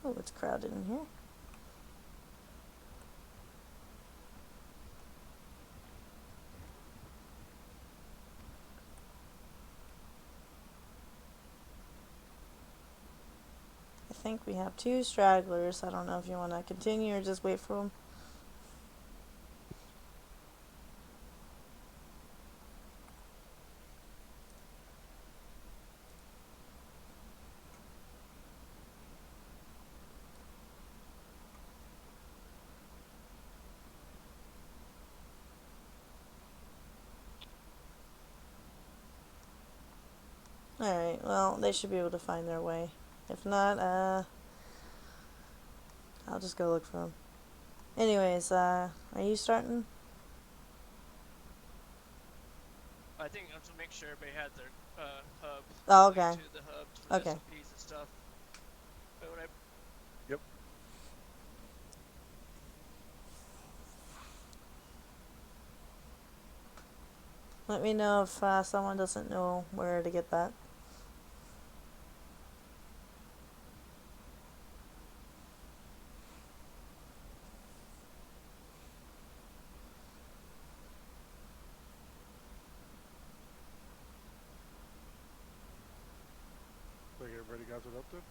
Oh, it's crowded in here. I think we have 2 stragglers. I don't know if you want to continue or just wait for them. Alright, well, they should be able to find their way. If not, I'll just go look for them. Anyways, are you starting? I think to make sure everybody had their hub, Oh, link okay. to the hubs for the Okay. SOPs and stuff. But when I Yep. Let me know if someone doesn't know where to get that. Like everybody got it up there?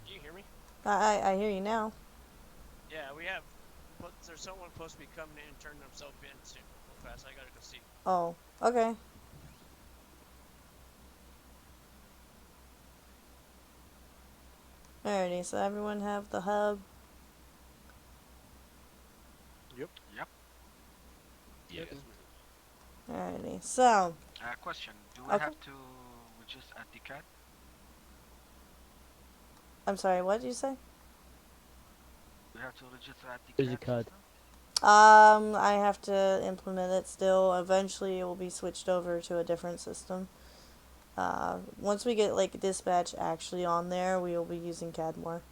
can you hear me? I hear you now. Yeah, we have. There's someone supposed to be coming in and turning themselves in soon, real fast. I gotta go see. Oh, okay. Alrighty, so everyone have the hub. Yep. Yep. Yes, Mm-hmm. Alrighty, so, Question: do we okay. have to register at the CAD? I'm sorry, what did you say? We have to register at the There's your CAD card. system? I have to implement it still. Eventually, it will be switched over to a different system. Once we get like dispatch actually on there, we will be using CAD more.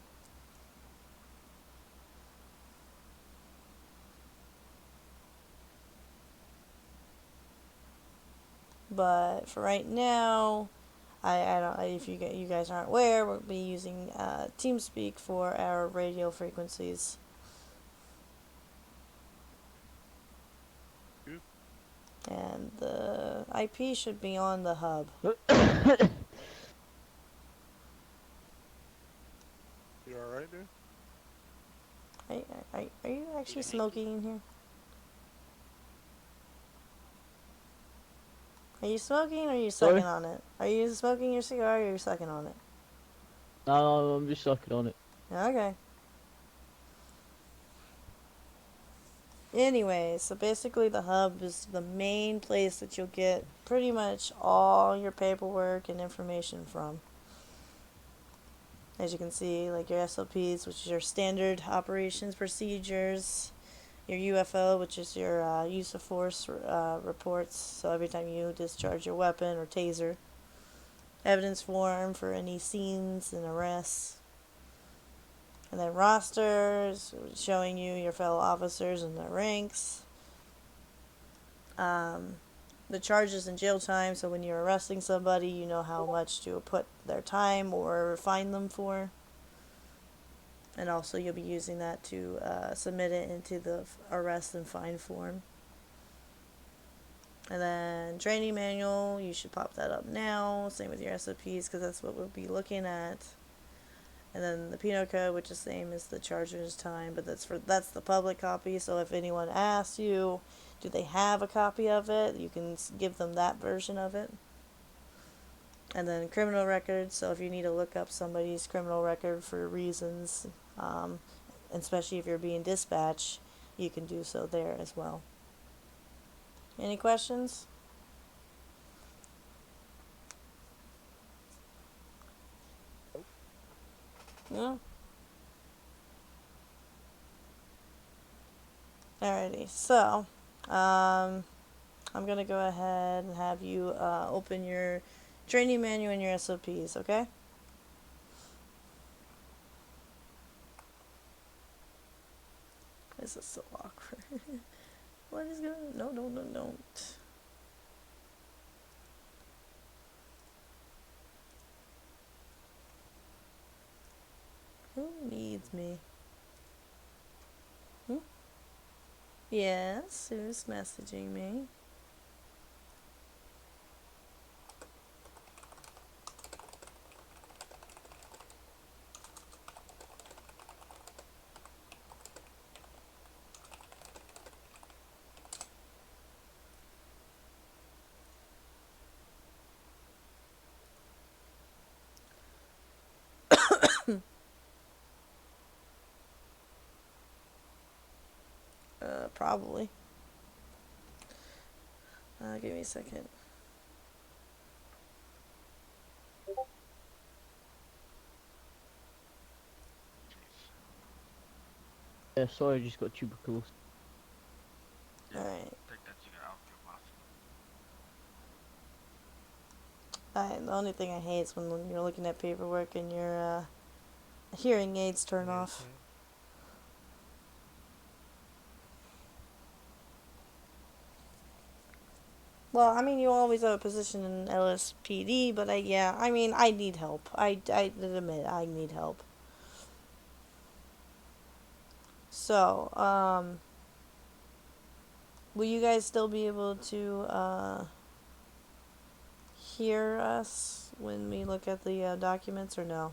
But for right now, I don't. If you guys aren't aware, we'll be using TeamSpeak for our radio frequencies, Good. and the IP should be on the hub. You alright there? Are you actually Yeah. smoking in here? Are you smoking or are you Sorry? sucking on it? Are you smoking your cigar or are you sucking on it? No, I'm just sucking on it. Okay. Anyway, so basically the hub is the main place that you'll get pretty much all your paperwork and information from. As you can see, like your SOPs, which is your standard operations procedures, your UFO, which is your use of force reports, so every time you discharge your weapon or taser, evidence form for any scenes and arrests, and then rosters showing you your fellow officers and their ranks. Um, the charges and jail time, so when you're arresting somebody, you know how much to put their time or fine them for. And also, you'll be using that to submit it into the arrest and fine form. And then training manual, you should pop that up now. Same with your SOPs, because that's what we'll be looking at. And then the penal code, which is the same as the charger's time, but that's the public copy. So if anyone asks you, do they have a copy of it, you can give them that version of it. And then criminal records. So if you need to look up somebody's criminal record for reasons, especially if you're being dispatched, you can do so there as well. Any questions? No? Alrighty, so I'm gonna go ahead and have you open your training manual and your SOPs, okay? This is so awkward. What is going on? No, don't. it's me. Yes, who's messaging me? Probably. Give me a second. Yeah, sorry, I just got tuberculosis. Yeah, Alright. take that cigarette out of your mouth. The only thing I hate is when you're looking at paperwork and your hearing aids turn off. Well, I mean, you always have a position in LSPD, but I mean, I need help. I admit I need help. So, will you guys still be able to hear us when we look at the documents, or no?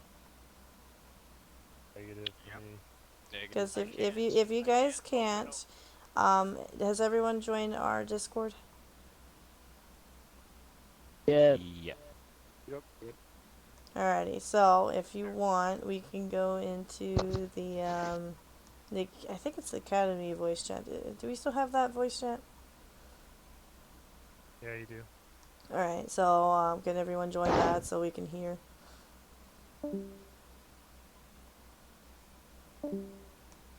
Negative for Yep. me. Because I if you I guys can't. can't, has everyone joined our Discord? Yeah, Yep. Alrighty, so if you want, we can go into I think it's the Academy voice chat. Do we still have that voice chat? Yeah, you do. Alright, so can everyone join that so we can hear?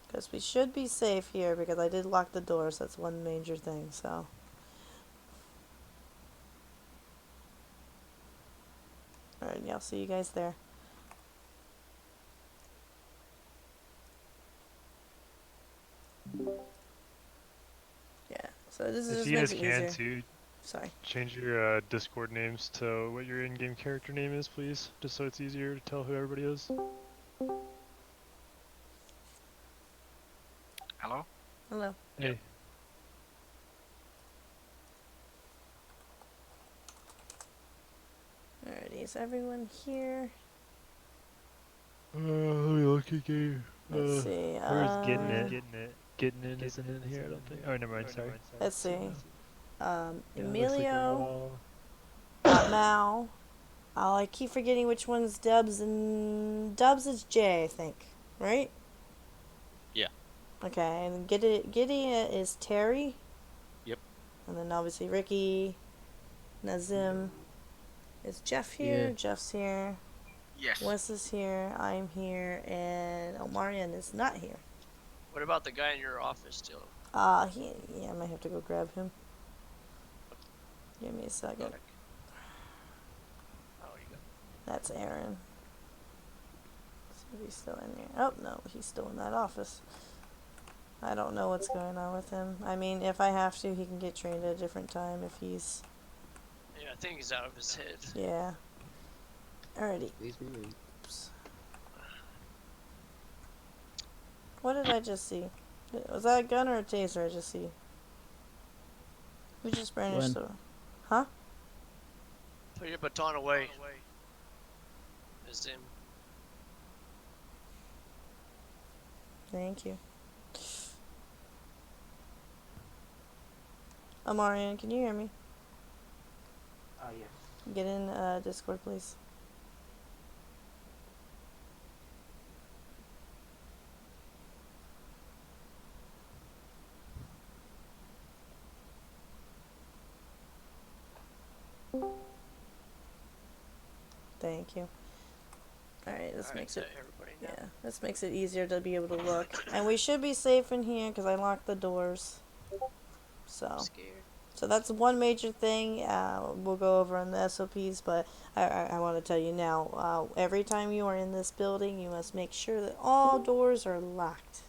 Because we should be safe here because I did lock the doors. That's one major thing, so. Alright, yeah, I'll see you guys there. Yeah, so this If just you makes guys it can easier. too, Sorry. change your Discord names to what your in-game character name is, please, just so it's easier to tell who everybody is. Hello? Hello. Hey, Alrighty, is everyone here? let me look again. Let's see. Where's getting it? Getting it isn't in here, I don't think. Oh, never mind. Sorry. Let's see. Yeah, it looks like we're Emilio, all. Mal. Oh, I keep forgetting which one's Dubs, and Dubs is J, I think. Right? Yeah. Okay, and Giddy is Terry. Yep. And then obviously Ricky, Nazim. Is Jeff here? Yeah. Jeff's here. Yes. Wes is here. I'm here. And Omarion is not here. What about the guy in your office still? I might have to go grab him. Give me a second. Like, oh, you got. That's Aaron. See if he's still in here. Oh, no, he's still in that office. I don't know what's going on with him. I mean, if I have to, he can get trained at a different time if he's... Yeah, I think he's out of his head. Yeah. Alrighty. Oops. What did I just see? Was that a gun or a taser I just see? Who just brandished the... Huh? Put your baton away. It's him. Thank you. Amarian, can you hear me? Yes. Get in Discord, please. Thank you. Alright, this makes it... Everybody now. Yeah, this makes it easier to be able to look. And we should be safe in here because I locked the doors. I'm So... scared. So that's one major thing. We'll go over on the SOPs, but I want to tell you now, every time you are in this building, you must make sure that all doors are locked.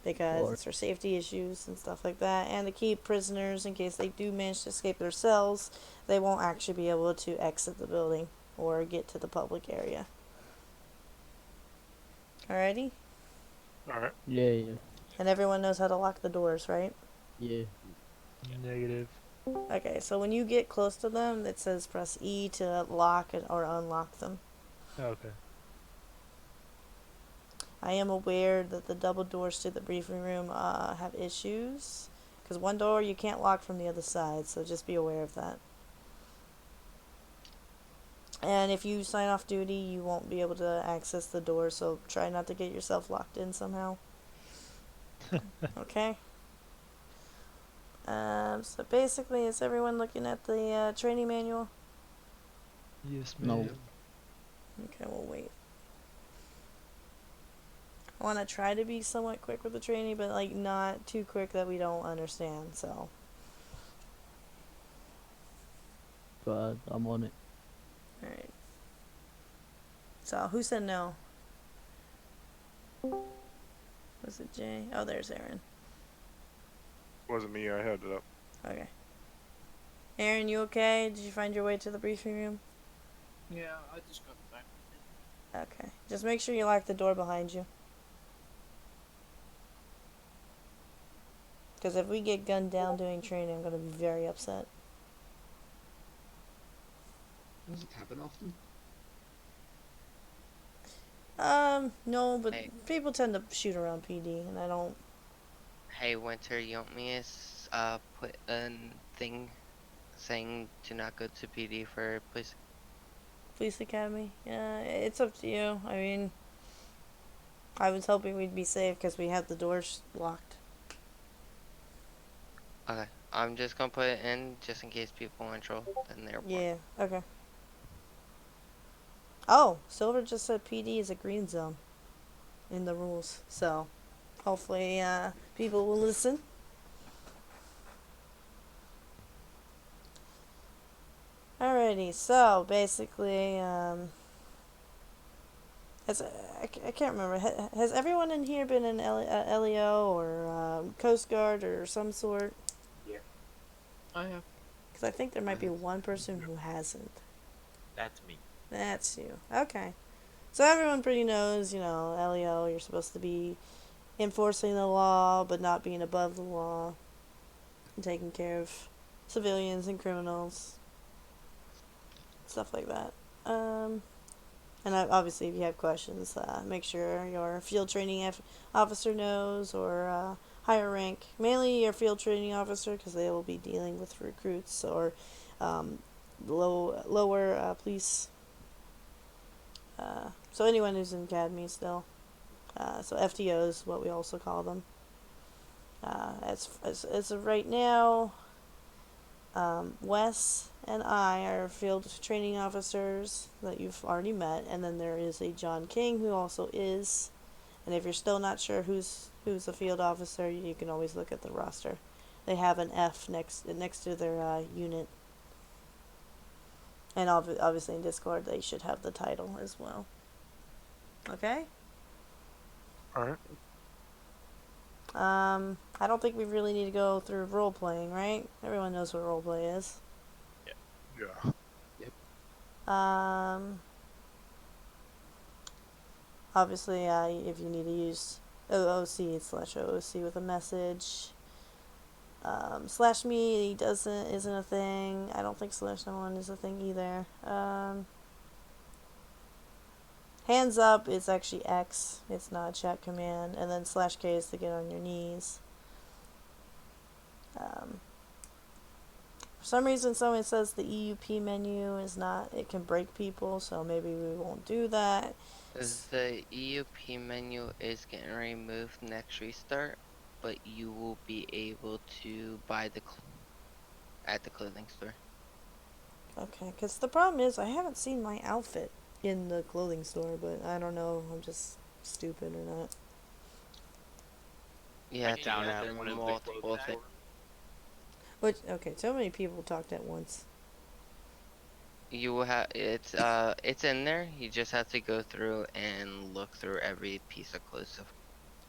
Because it's for safety issues and stuff like that, and to keep prisoners, in case they do manage to escape their cells, they won't actually be able to exit the building or get to the public area. Alrighty? Alright. Yeah, yeah, And everyone knows how to lock the doors, right? yeah. Negative. Okay, so when you get close to them, it says press E to lock it or unlock them. Okay. I am aware that the double doors to the briefing room have issues. Because one door you can't lock from the other side, so just be aware of that. And if you sign off duty, you won't be able to access the door, so try not to get yourself locked in somehow. Okay? So basically, is everyone looking at the training manual? Yes, No. ma'am. Okay, we'll wait. I want to try to be somewhat quick with the training, but like not too quick that we don't understand, so. But I'm on it. Alright. So, who said no? Was it Jay? Oh, there's Aaron. Wasn't me, I had it up. Okay. Aaron, you okay? Did you find your way to the briefing room? Yeah, I just got back. Okay. Just make sure you lock the door behind you. Because if we get gunned down doing training, I'm going to be very upset. Does it happen often? No, but Hey. people tend to shoot around PD, and I don't. Hey, Winter, you want me to put a thing saying to not go to PD for Police Academy? Yeah, it's up to you. I mean, I was hoping we'd be safe because we had the doors locked. Okay, I'm just gonna put it in just in case people want to troll in the airport. Yeah, okay. Oh, Silver just said PD is a green zone in the rules, so hopefully people will listen. Alrighty, so basically, I can't remember. Has everyone in here been in LEO or Coast Guard or some sort? Yeah. I have. Because I think there might be I have. one person who hasn't. That's me. That's you. Okay. So everyone pretty knows, LEO, you're supposed to be enforcing the law, but not being above the law. And taking care of civilians and criminals. Stuff like that. And obviously, if you have questions, make sure your field training officer knows, or higher rank. Mainly your field training officer, because they will be dealing with recruits or lower police. So anyone who's in academy still. So FTOs, what we also call them. As of right now, Wes and I are field training officers that you've already met, and then there is a John King who also is. And if you're still not sure who's a field officer, you can always look at the roster. They have an F next to their unit. And obviously in Discord they should have the title as well. Okay? Alright. I don't think we really need to go through role playing, right? Everyone knows what role play is. Yeah. Obviously, if you need to use OOC/OOC with a message, /me isn't a thing. I don't think /no1 is a thing either. Hands up is actually X. It's not a chat command, and then /K is to get on your knees. For some reason, someone says the EUP menu is not. It can break people, so maybe we won't do that. The EUP menu is getting removed next restart, but you will be able to buy at the clothing store. Okay, because the problem is I haven't seen my outfit in the clothing store, but I don't know if I'm just stupid or not. Yeah, I down at one of the multiple things. Okay, so many people talked at once. You will have it's in there. You just have to go through and look through every piece of clothes.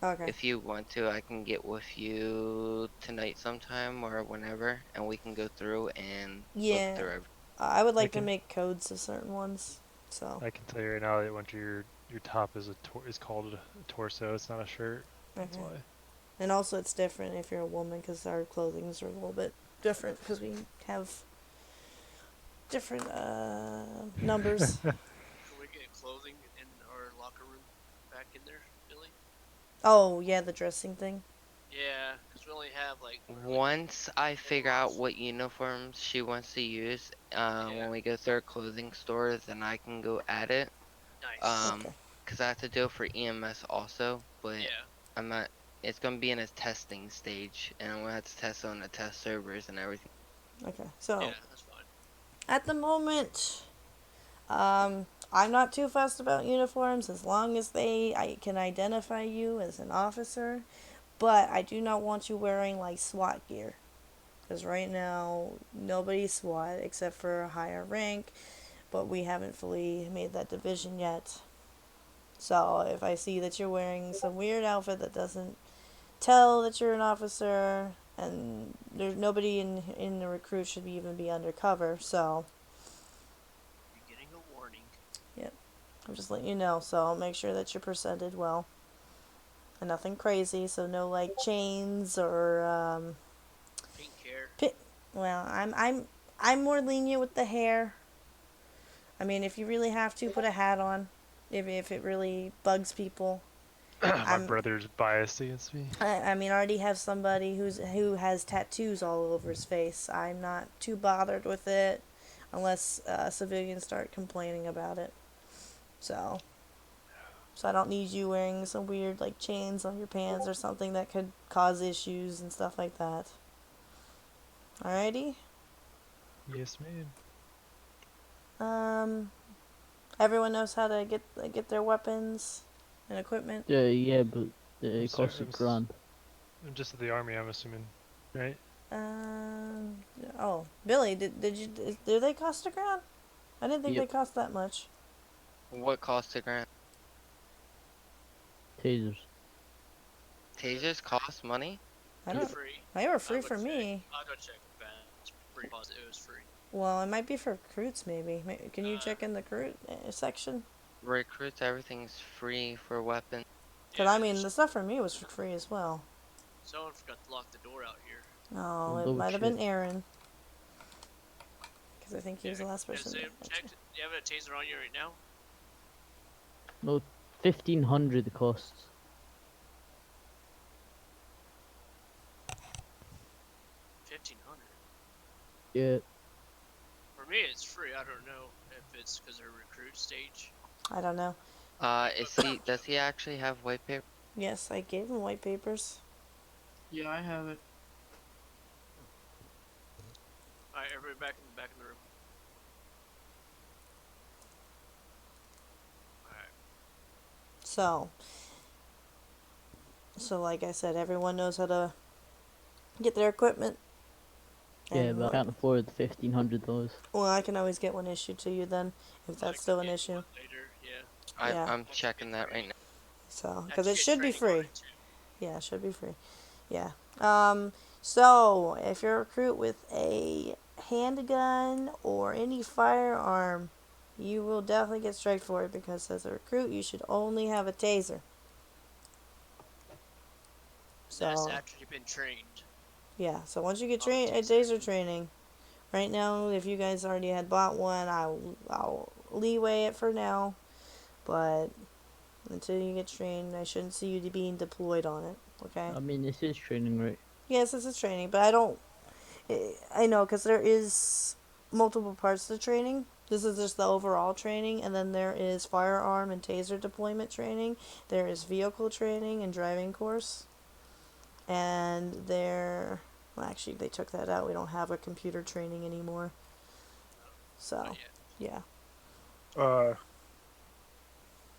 Okay. If you want to, I can get with you tonight sometime or whenever, and we can go through and Yeah. look through everything. I would like to Okay. make codes of certain ones, so. I can tell you right now that once you're your top is is called a torso. It's not a shirt. That's Okay. why. And also, it's different if you're a woman because our clothings are a little bit different because we have different numbers. Can we get clothing in our locker room back in there, Billy? Oh yeah, the dressing thing. Yeah, because we only have like Once I figure out overalls. what uniforms she wants to use, Yeah. when we go through our clothing store, then I can go at it. Nice. Okay. Cause I have to do it for EMS also, but Yeah. I'm not. It's gonna be in a testing stage, and I'm gonna have to test on the test servers and everything. Okay. So Yeah, that's fine. at the moment, I'm not too fussed about uniforms as long as I can identify you as an officer, but I do not want you wearing like SWAT gear. Because right now, nobody's SWAT except for a higher rank, but we haven't fully made that division yet. So if I see that you're wearing some weird outfit that doesn't tell that you're an officer, and there's nobody in the recruit should even be undercover, so You're getting a warning. I'm just letting you know. So make sure that you're presented well and nothing crazy. So no like chains or Pink hair. well, I'm more lenient with the hair. I mean, if you really have to, put a hat on. If it really bugs people, My I'm. brother's biased against me. I mean, I already have somebody who has tattoos all over his face. I'm not too bothered with it, unless civilians start complaining about it. So, so I don't need you wearing some weird like chains on your pants or something that could cause issues and stuff like that. Alrighty. Yes, ma'am. Um, everyone knows how to get their weapons and equipment. Yeah, but it Sorry, costs $1,000. I'm just at the army. I'm assuming, right? Um. Oh, Billy, do they cost $1,000? I didn't think Yep. they cost that much. What costs a grand? Tasers. Tasers cost money? I They're don't. free. They were I'll free go for check. me. I'll go check with Ben. It's pretty positive it was free. Well, it might be for recruits, maybe. Can you Uh, check in the recruit section? Recruits, everything's free for weapons. Because Yeah, I mean, the stuff for me was for free as well. someone forgot to lock the door out here. Oh, I'll it double might have check. been Aaron. Because I think he was the Yeah, last person. Sam, check. Do you have a taser on you right now? No, 1,500 it costs. 1,500. Yeah. For me, it's free. I don't know if it's because of recruit stage. I don't know. Does he actually have white paper? Yes, I gave him white papers. Yeah, I have it. All right, everybody back in the room. All right. So like I said, everyone knows how to get their equipment. Yeah, And but I can't afford $1,500. well, I can always get one issued to you then, if I that's can still an get issue. one later. Yeah. Yeah. I'm checking that right now. So, I because can it get should be training on free. it, too. Yeah, it should be free. Yeah. So if you're a recruit with a handgun or any firearm, you will definitely get striked for it because as a recruit, you should only have a taser. That's So after you've been trained. yeah. So once you get On the trained, taser. taser training. Right now, if you guys already had bought one, I'll leeway it for now, but until you get trained, I shouldn't see you being deployed on it. Okay. I mean, this is training, right? Yes, this is training, but I don't. I know because there is multiple parts to the training. This is just the overall training, and then there is firearm and taser deployment training. There is vehicle training and driving course, and there. Well, actually, they took that out. We don't have a computer training anymore. So, Not yet. yeah.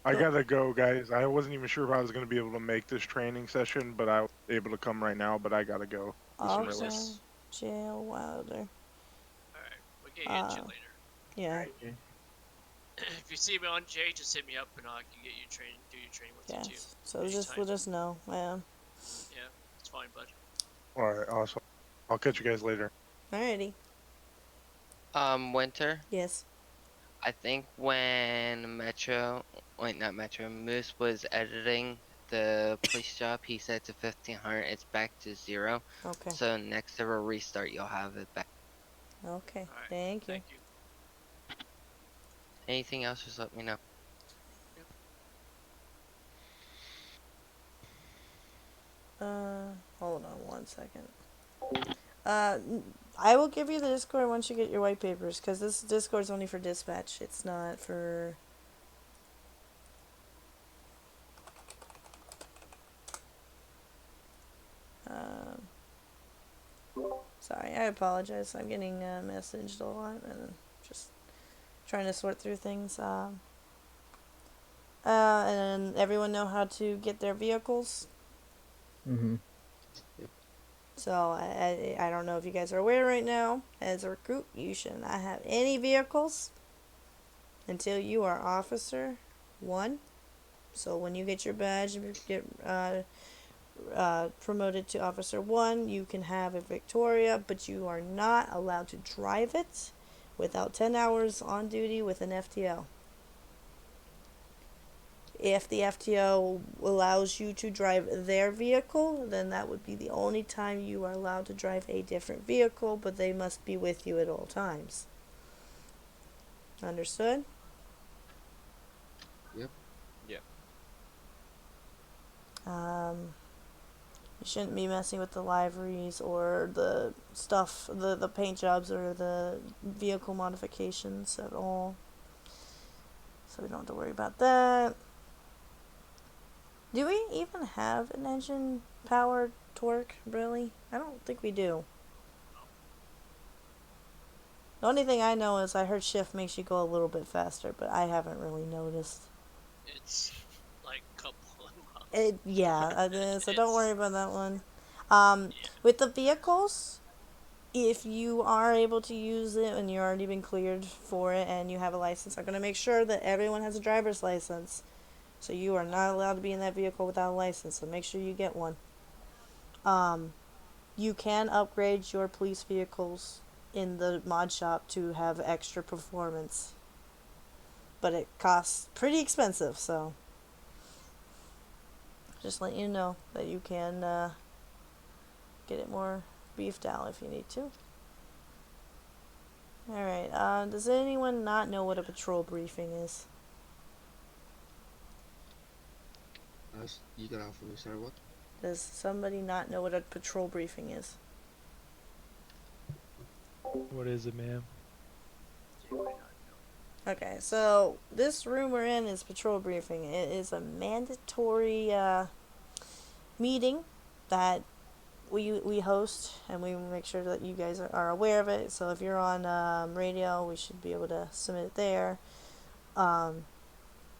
I Go. gotta go, guys. I wasn't even sure if I was gonna be able to make this training session, but I was able to come right now. But I gotta go. Do some Who's real- Okay. this? Jail Wilder. Alright, we can get you later. Yeah. If you see me on J, just hit me up and I can get you trained, do your training with Yeah. you too. So just Anytime. let us know. Yeah. Yeah, it's fine, bud. All right, awesome. I'll catch you guys later. Alrighty. Winter, Yes. I think when not Metro, Moose was editing the police job, he said to 1500, it's back to 0. Okay. So next server restart, you'll have it back. Okay. Alright, Thank you. thank you. Anything else, just let me know. Hold on one second. I will give you the Discord once you get your white papers, because this Discord's only for dispatch. It's not for. Um, Sorry, I apologize. I'm getting messaged a lot and just trying to sort through things. And everyone know how to get their vehicles. Mm-hmm. So I don't know if you guys are aware right now. As a recruit, you should not have any vehicles until you are Officer 1. So when you get your badge and you get promoted to Officer 1, you can have a Victoria, but you are not allowed to drive it without 10 hours on duty with an FTO. If the FTO allows you to drive their vehicle, then that would be the only time you are allowed to drive a different vehicle, but they must be with you at all times. Understood? Yep. You shouldn't be messing with the liveries or the stuff, the paint jobs or the vehicle modifications at all. So we don't have to worry about that. Do we even have an engine powered torque, really? I don't think we do. The only thing I know is I heard shift makes you go a little bit faster, but I haven't really noticed. It's like a couple of miles. So don't worry about that one. Yeah. With the vehicles, if you are able to use it and you've already been cleared for it and you have a license, I'm going to make sure that everyone has a driver's license. So you are not allowed to be in that vehicle without a license, so make sure you get one. You can upgrade your police vehicles in the mod shop to have extra performance. But it costs pretty expensive, so just let you know that you can get it more beefed out if you need to. Alright, does anyone not know what a patrol briefing is? You got off from me, sorry, what? Does somebody not know what a patrol briefing is? What is it, ma'am? They might not know. Okay, so this room we're in is patrol briefing. It is a mandatory meeting that we host, and we make sure that you guys are aware of it. So if you're on radio, we should be able to submit it there.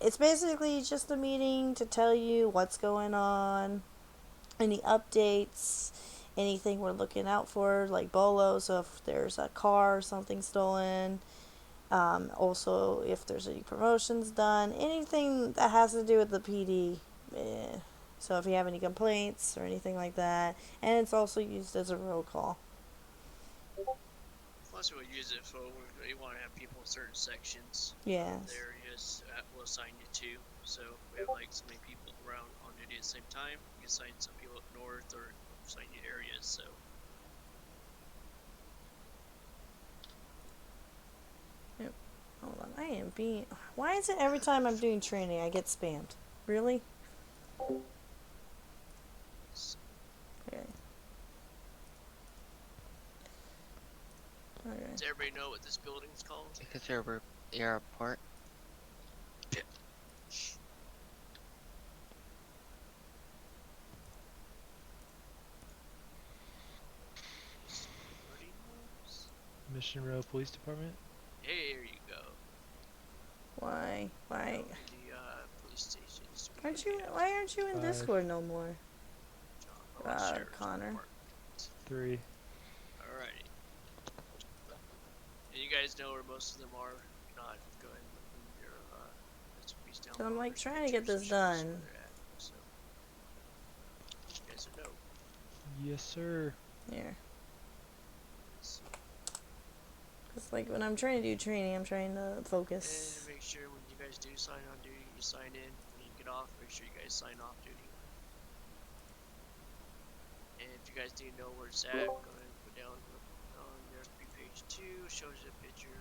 It's basically just a meeting to tell you what's going on, any updates, anything we're looking out for, like BOLO, so if there's a car or something stolen, also if there's any promotions done, anything that has to do with the PD. So if you have any complaints or anything like that, and it's also used as a roll call. Plus, we'll use it for when we want to have people in certain sections. Yes. Of the areas we'll assign you to. So if we have like so many people around on duty at the same time, we can assign some people up north or assign you areas. So Hold on, I am being. Why is it every time I'm doing training I get spammed? Really? Okay. Okay. does everybody know what this building's called? Because you're a airport. Nobody knows. Mission Row Police Department? There you go. Why? Why? The police stations. Aren't you? Why aren't you in 5. Discord no more? Sheriff's Connor. Department. 3. Alrighty. And you guys know where most of them are. If not, go ahead and look in your SOPs down So I'm below. like There's trying to get pictures this that shows done. where they're at, so you guys will know. Yes, sir. Here. Let's see. Cause It's like when I'm trying to do training, I'm trying to And focus. make sure when you guys do sign on duty, you sign in. When you get off, make sure you guys sign off duty. And if you guys do know where it's at, go ahead and put down on your SP page 2, shows you a picture.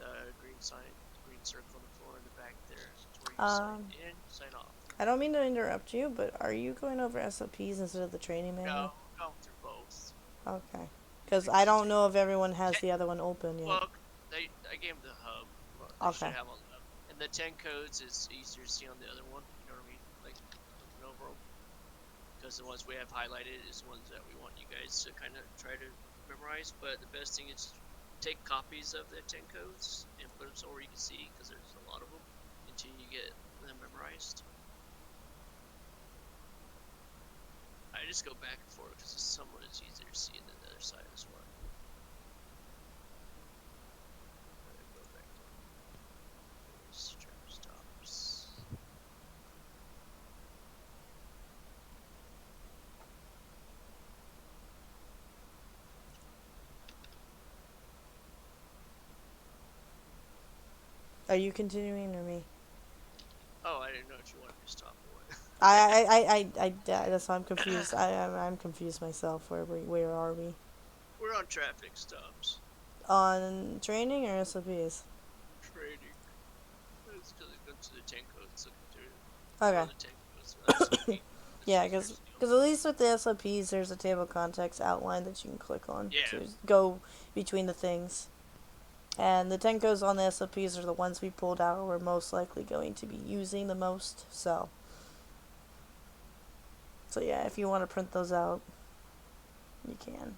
The green sign, the green circle on the floor in the back there. It's where you sign in, sign off. I don't mean to interrupt you, but are you going over SOPs instead of the training manual? No, going through both. Okay. Because I don't know if everyone has the other one open yet. Well, I gave them the hub. Well, they Okay. should have all the hub. And the 10 codes is easier to see on the other one. You know what I mean? Like looking over them. Because the ones we have highlighted is the ones that we want you guys to kind of try to memorize. But the best thing is take copies of the 10 codes and put them somewhere you can see, because there's a lot of them, until you get them memorized. I just go back and forth because some of it's easier to see than the other side as well. Go back to those traffic stops. Are you continuing or me? Oh, I didn't know if you wanted me to stop or what. That's why I'm confused. I'm confused myself. Where are we? We're on traffic stops. On training or SOPs? Trading. It's because it goes to the 10 codes looking through. Okay. The 10 codes, so that's okay. Yeah, because at least with the SOPs, there's a table of contents outline that you can click on Yeah. to go between the things. And the 10 codes on the SOPs are the ones we pulled out we're most likely going to be using the most. So yeah, if you want to print those out, you can.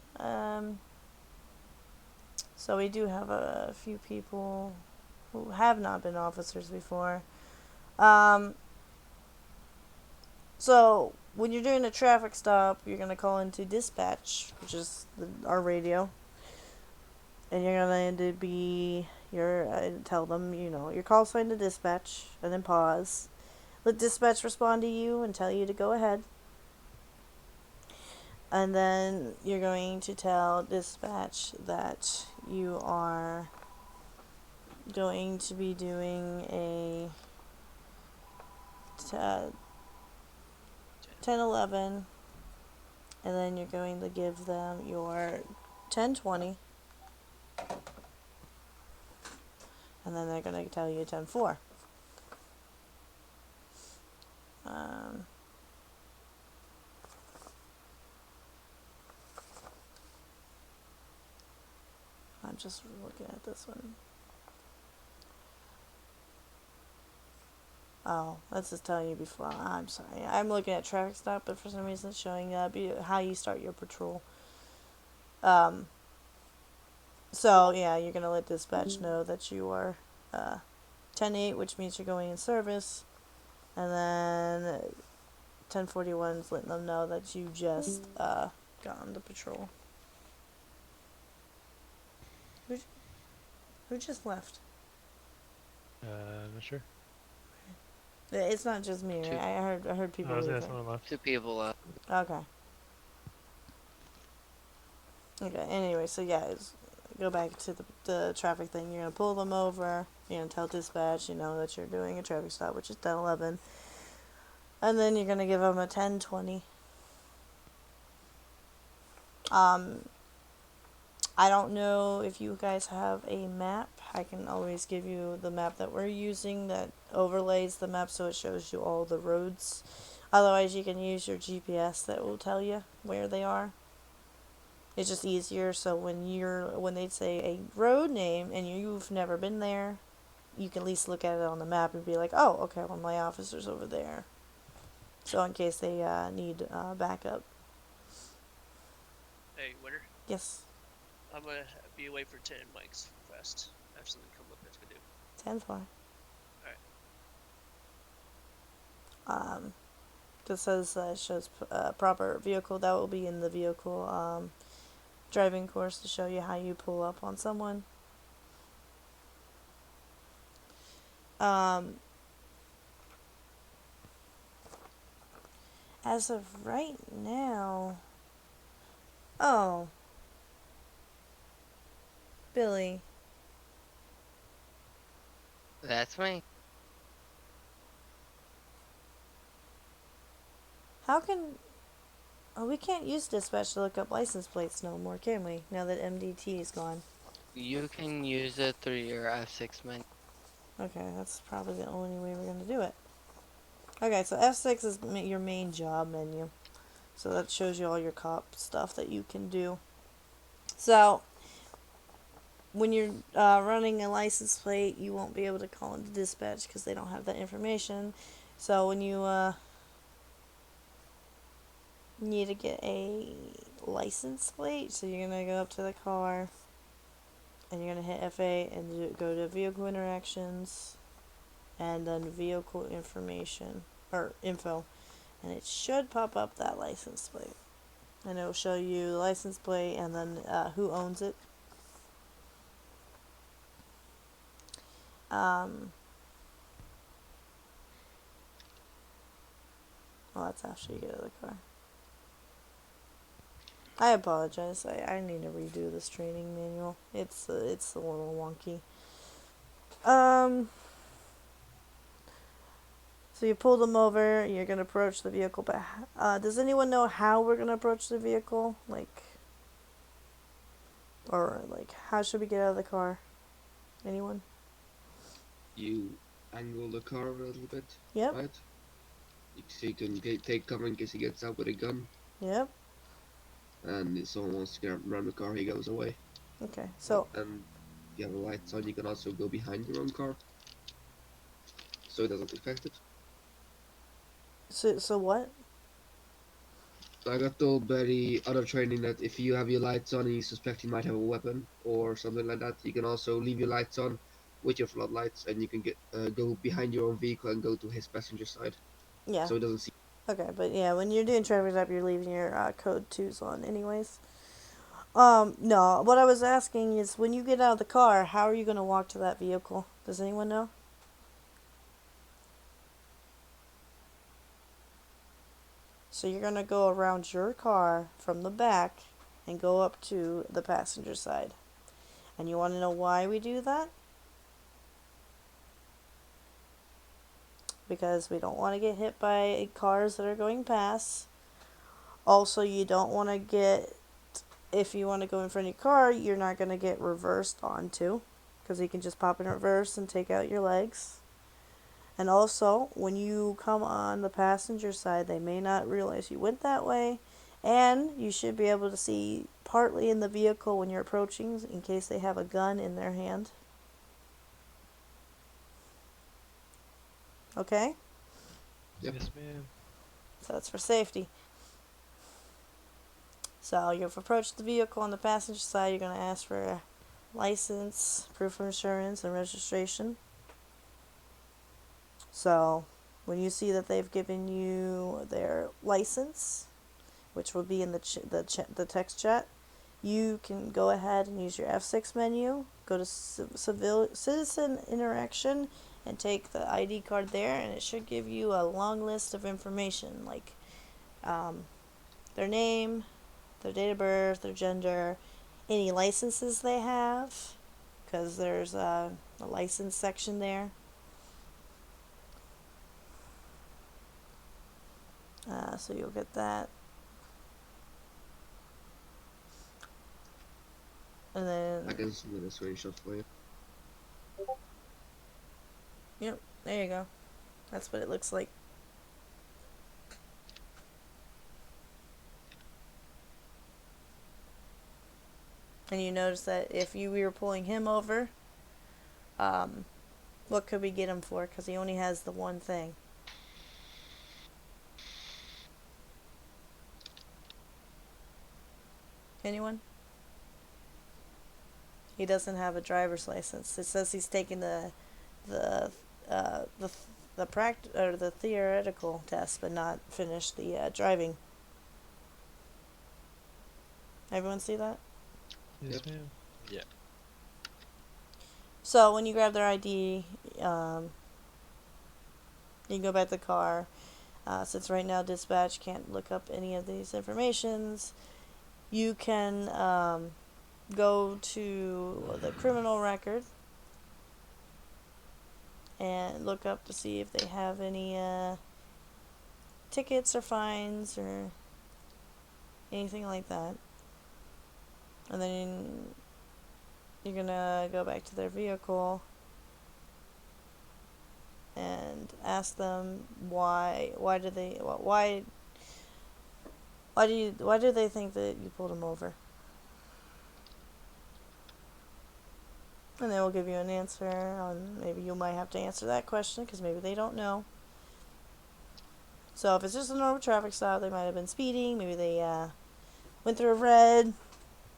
So we do have a few people who have not been officers before. So when you're doing a traffic stop, you're gonna call into dispatch, which is our radio, and you're gonna tell them your call sign to dispatch, and then pause. Let dispatch respond to you and tell you to go ahead. And then you're going to tell dispatch that you are going to be doing a 1011, and then you're going to give them your 1020, and then they're going to tell you 10-4. I'm just looking at this one. Oh, that's just telling you before. I'm sorry. I'm looking at traffic stop, but for some reason it's showing how you start your patrol. So yeah, you're gonna let dispatch know that you are 10-8, which means you're going in service, and then 1041 is letting them know that you just got on the patrol. Who just left? I'm not sure. It's not just me, right? I heard people I was leave. someone left. 2 people left. Okay. Okay, anyway, so yeah, go back to the traffic thing. You're going to pull them over. You're going to tell dispatch, that you're doing a traffic stop, which is 1011. And then you're going to give them a 1020. I don't know if you guys have a map. I can always give you the map that we're using that overlays the map so it shows you all the roads. Otherwise, you can use your GPS that will tell you where they are. It's just easier, so when they say a road name and you've never been there, you can at least look at it on the map and be like, oh, okay, well, my officer's over there. So in case they need backup. Hey, Winter. Yes. I'm gonna be away for 10 mics fast. I have something come up that's gonna do. 10's fine. Alright. This says shows proper vehicle. That will be in the vehicle driving course to show you how you pull up on someone. As of right now, oh, Billy. That's me. How can... Oh, we can't use dispatch to look up license plates no more, can we? Now that MDT is gone. You can use it through your F6 menu. Okay, that's probably the only way we're gonna do it. Okay, so F6 is your main job menu. So that shows you all your cop stuff that you can do. So, when you're running a license plate, you won't be able to call into dispatch because they don't have that information. So when you need to get a license plate, so you're gonna go up to the car and you're gonna hit FA and go to vehicle interactions and then vehicle information or info, and it should pop up that license plate, and it will show you the license plate and then who owns it. Well, that's after you get out of the car. I apologize. I need to redo this training manual. It's a little wonky. So you pull them over. You're gonna approach the vehicle, but does anyone know how we're gonna approach the vehicle? Like how should we get out of the car? Anyone? You angle the car a little bit, Yep. right? So you can take cover in case he gets out with a gun, Yep. and if someone wants to get around the car, he goes away. Okay. So And if you have the lights on, you can also go behind your own car, so it doesn't affect it. so what? I got told by the other training that if you have your lights on and you suspect you might have a weapon or something like that, you can also leave your lights on with your floodlights, and you can go behind your own vehicle and go to his passenger side, Yeah. so he doesn't see. Okay, but yeah, when you're doing traffic stop, you're leaving your code 2s on anyways. No, what I was asking is when you get out of the car, how are you going to walk to that vehicle? Does anyone know? So you're going to go around your car from the back and go up to the passenger side. And you want to know why we do that? Because we don't want to get hit by cars that are going past. Also, you don't want to get, if you want to go in front of your car, you're not going to get reversed onto, because you can just pop in reverse and take out your legs. And also, when you come on the passenger side, they may not realize you went that way, and you should be able to see partly in the vehicle when you're approaching in case they have a gun in their hand. Okay? Yep. Yes, ma'am. So that's for safety. So you've approached the vehicle on the passenger side. You're going to ask for a license, proof of insurance, and registration. So when you see that they've given you their license, which will be in the text chat, you can go ahead and use your F6 menu, go to citizen interaction, and take the ID card there, and it should give you a long list of information like their name, their date of birth, their gender, any licenses they have, because there's a license section there. So you'll get that. And then... I can submit a screenshot for you. Yep, there you go. That's what it looks like. And you notice that if we were pulling him over, what could we get him for? Because he only has the one thing. Anyone? He doesn't have a driver's license. It says he's taking the theoretical test, but not finished the driving. Everyone see that? Yes, Yep. ma'am. Yeah. So when you grab their ID, you can go back to the car. Since right now dispatch can't look up any of these informations, you can go to the criminal record and look up to see if they have any tickets or fines or anything like that. And then you're gonna go back to their vehicle and ask them why do they think that you pulled them over? And they will give you an answer. Maybe you might have to answer that question because maybe they don't know. So if it's just a normal traffic stop, they might have been speeding. Maybe they went through a red.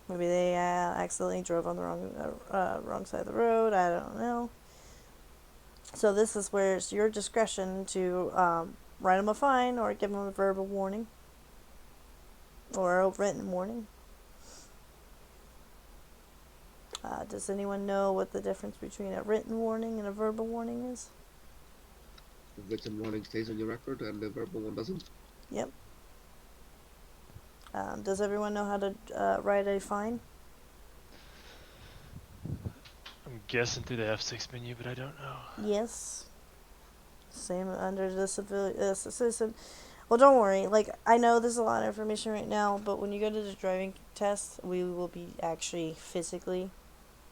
Maybe they accidentally drove on the wrong side of the road. I don't know. So this is where it's your discretion to write them a fine or give them a verbal warning or a written warning. Does anyone know what the difference between a written warning and a verbal warning is? Written warning stays on your record, and the verbal one doesn't. Yep. Does everyone know how to write a fine? I'm guessing through the F6 menu, but I don't know. Yes. Same under the citizen. Well, don't worry. Like, I know there's a lot of information right now, but when you go to the driving test, we will be actually physically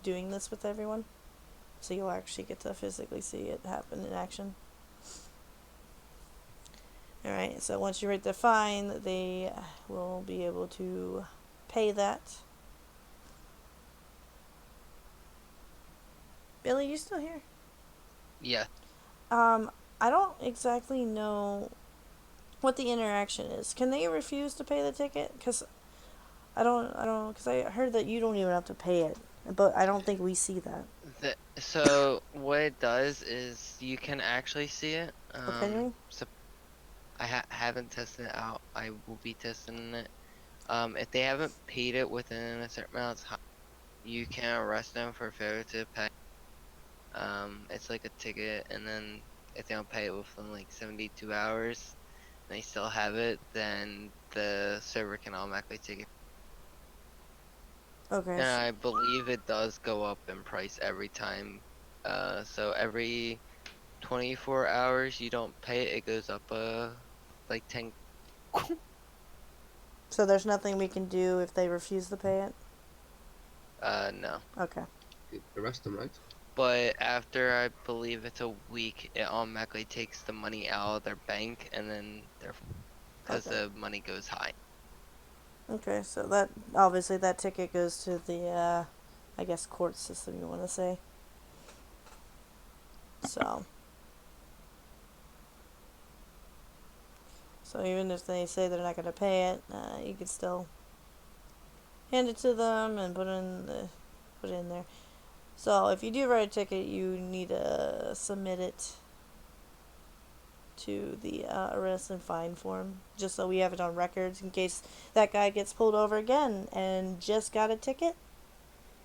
doing this with everyone. So you'll actually get to physically see it happen in action. Alright, so once you write the fine, they will be able to pay that. Billy, you still here? Yeah. I don't exactly know what the interaction is. Can they refuse to pay the ticket? Because because I heard that you don't even have to pay it. But I don't think we see that. So what it does is you can actually see it. Can we? So I haven't tested it out. I will be testing it. If they haven't paid it within a certain amount of time, you can arrest them for failure to pay. It's like a ticket, and then if they don't pay it within like 72 hours, and they still have it, then the server can automatically take it. Okay. And I believe it does go up in price every time. So every 24 hours you don't pay it, it goes up like 10. So there's nothing we can do if they refuse to pay it? No. Okay. Arrest them, right? But after I believe it's a week, it automatically takes the money out of their bank, and then because Okay. the money goes high. Okay, so that obviously that ticket goes to the I guess court system you want to say. So even if they say they're not going to pay it, you could still hand it to them and put it in there. So if you do write a ticket, you need to submit it to the arrest and fine form, just so we have it on records in case that guy gets pulled over again and just got a ticket.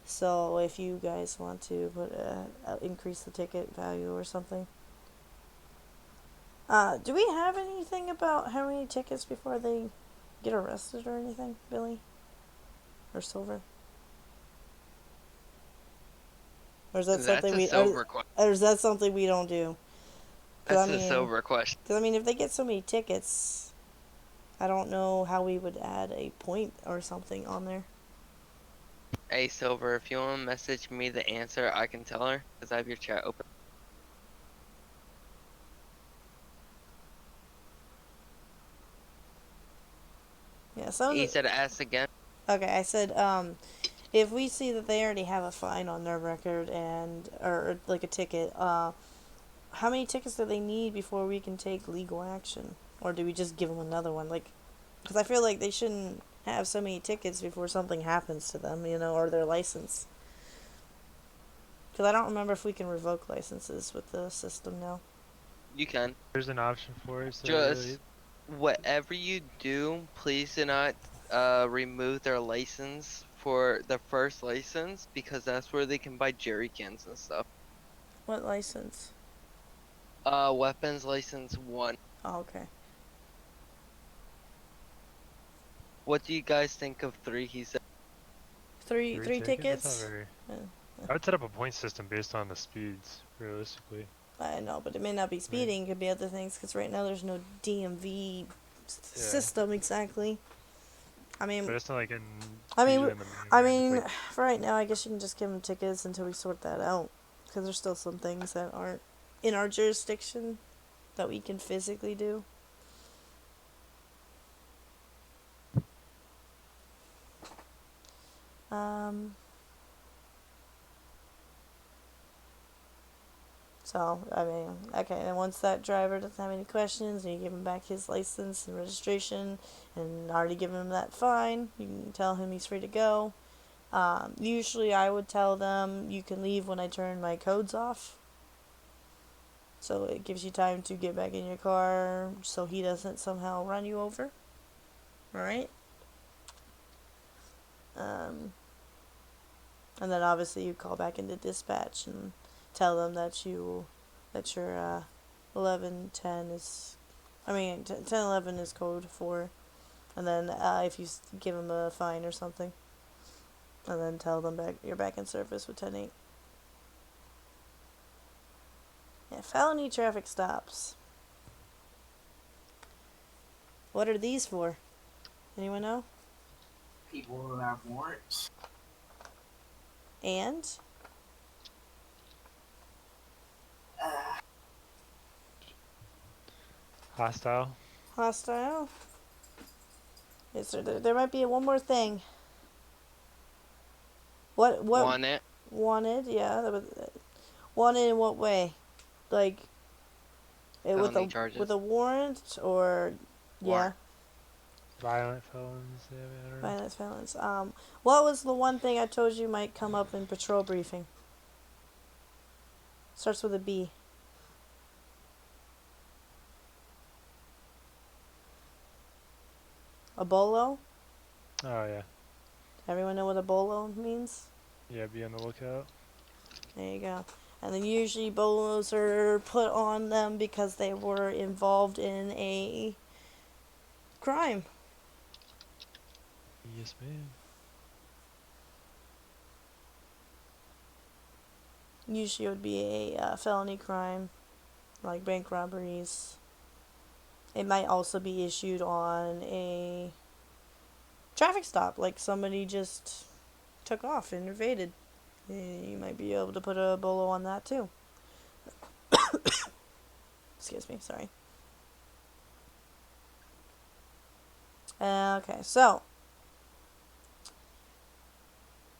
So if you guys want to put increase the ticket value or something. Do we have anything about how many tickets before they get arrested or anything, Billy? Or Silver? Or is that something That's a silver question. or is that something we don't do? That's a silver question. Because I mean, if they get so many tickets, I don't know how we would add a point or something on there. Hey Silver, if you want to message me the answer, I can tell her because I have your chat open. Yeah, He said ask again. Okay, I said if we see that they already have a fine on their record or like a ticket, how many tickets do they need before we can take legal action, or do we just give them another one? Like, because I feel like they shouldn't have so many tickets before something happens to them, or their license. Because I don't remember if we can revoke licenses with the system now. You can. There's an option for it. So Just whatever you do, please do not remove their license for the first license because that's where they can buy jerry cans and stuff. What license? Weapons license 1. Oh, okay. What do you guys think of 3? He said Three tickets? That's tickets. not very. Uh, I would set up a point system based on the speeds, realistically. I know, but it may not be speeding. It could be other things. Because right now there's no DMV system exactly. I But mean, it's not like in. I mean, usually in the I main, mean, like, for right now, I guess you can just give them tickets until we sort that out. Because there's still some things that aren't in our jurisdiction that we can physically do. Um. So, I mean, okay, and once that driver doesn't have any questions, and you give him back his license and registration, and already given him that fine, you can tell him he's free to go. Usually I would tell them you can leave when I turn my codes off. So it gives you time to get back in your car so he doesn't somehow run you over. Alright? Um, and then obviously you call back into dispatch and tell them that your 1110 is, I mean 1011 is code 4, and then if you give them a fine or something, and then tell them you're back in service with 108. Yeah, felony traffic stops. What are these for? Anyone know? People who have warrants. And hostile. hostile. Yes, there might be one more thing. What Want it? wanted? Yeah, that was, wanted in what way? Like with Felony a charges. warrant or Warrant. Violent felons. Yeah, I don't know. violence felons. What was the one thing I told you might come up in patrol briefing? Starts with a B. A bolo? Oh yeah. Everyone know what a bolo means? Yeah, be on the lookout. There you go. And then usually bolos are put on them because they were involved in a crime. Yes, ma'am. Usually it would be a felony crime, like bank robberies. It might also be issued on a traffic stop, like somebody just took off and evaded. You might be able to put a bolo on that too. Excuse me, sorry. Okay, so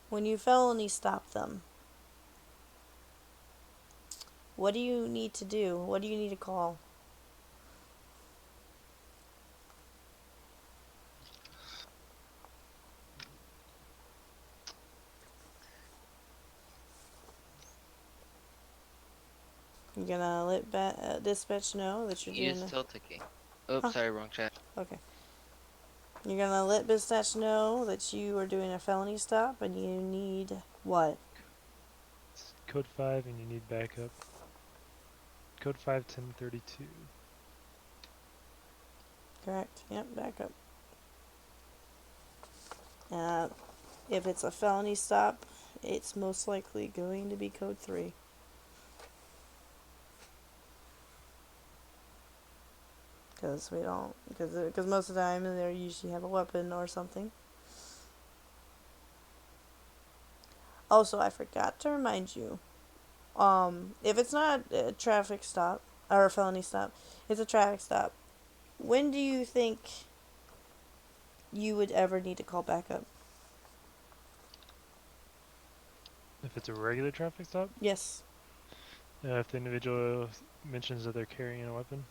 when you felony stop them, what do you need to do? What do you need to call? You're gonna let dispatch know that you're You doing still ticking. Oops, Huh. sorry, wrong chat. Okay. You're gonna let dispatch know that you are doing a felony stop and you need what? It's code 5 and you need backup. Code 5 1032. Correct. Yep, backup. If it's a felony stop, it's most likely going to be code 3. Because we don't, because most of the time they usually have a weapon or something. Also, I forgot to remind you, if it's not a traffic stop or a felony stop, it's a traffic stop. When do you think you would ever need to call backup? If it's a regular traffic stop, Yes. if the individual mentions that they're carrying a weapon.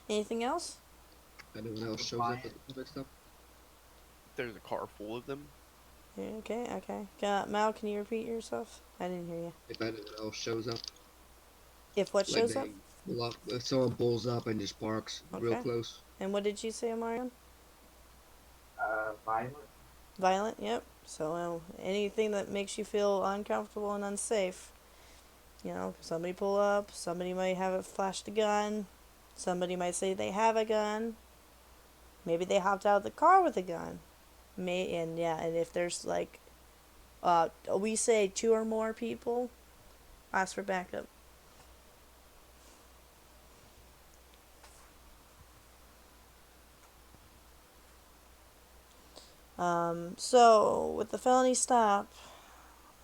Anything else? Anyone else shows up at the traffic stop? There's a car full of them. Yeah, okay. Mal, can you repeat yourself? I didn't hear you. If anyone else shows up, If what like shows up? if someone pulls up and just parks real Okay. close. And what did you say, Marion? Violent. Violent, yep. So anything that makes you feel uncomfortable and unsafe. You know, somebody pull up, somebody might have flashed a gun, somebody might say they have a gun. Maybe they hopped out of the car with a gun. And if there's like We say 2 or more people, ask for backup. So with the felony stop,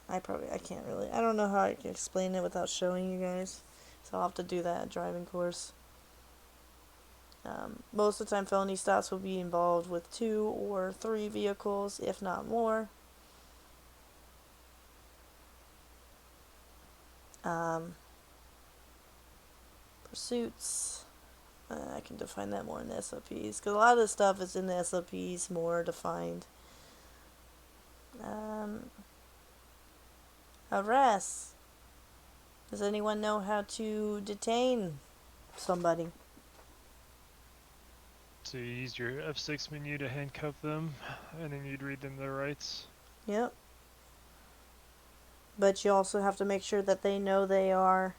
I can't really, I don't know how I can explain it without showing you guys, so I'll have to do that driving course. Most of the time felony stops will be involved with 2 or 3 vehicles, if not more. Pursuits, I can define that more in the SOPs, because a lot of the stuff is in the SOPs more defined. Arrests. Does anyone know how to detain somebody? So you use your F6 menu to handcuff them, and then you'd read them their rights. Yep. But you also have to make sure that they know they are...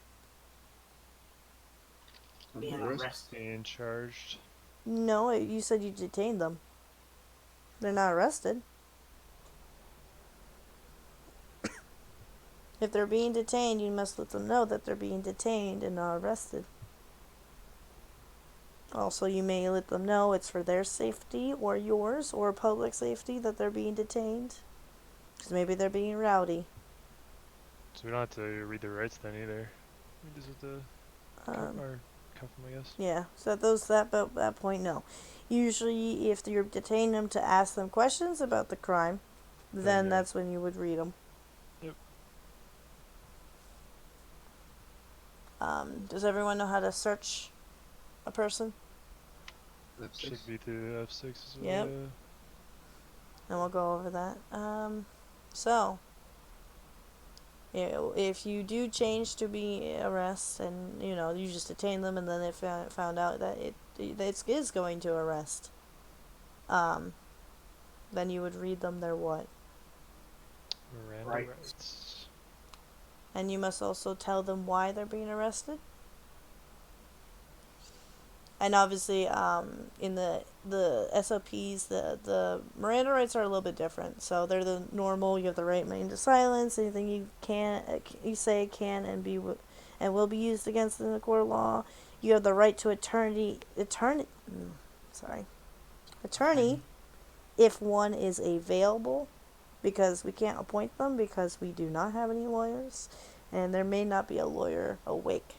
Being arrested. And charged. No, you said you detained them. They're not arrested. If they're being detained, you must let them know that they're being detained and not arrested. Also, you may let them know it's for their safety or yours or public safety that they're being detained. Because maybe they're being rowdy. So we don't have to read their rights then either. We just have to cuff them, I guess. Yeah, so at that point, no. Usually, if you're detaining them to ask them questions about the crime, then yeah. that's when you would read them. Yep. Does everyone know how to search a person? F6. Should be through F6 as well. Yep. Yeah. And we'll go over that. So, if you do change to be arrest, and you just detain them, and then they found out that it is going to arrest, then you would read them their what? Miranda Right. rights. And you must also tell them why they're being arrested. And obviously, in the SOPs, the Miranda rights are a little bit different. So they're the normal. You have the right to remain to silence. Anything you say can and will be used against in the court of law. You have the right to attorney, if one is available, because we can't appoint them because we do not have any lawyers, and there may not be a lawyer awake.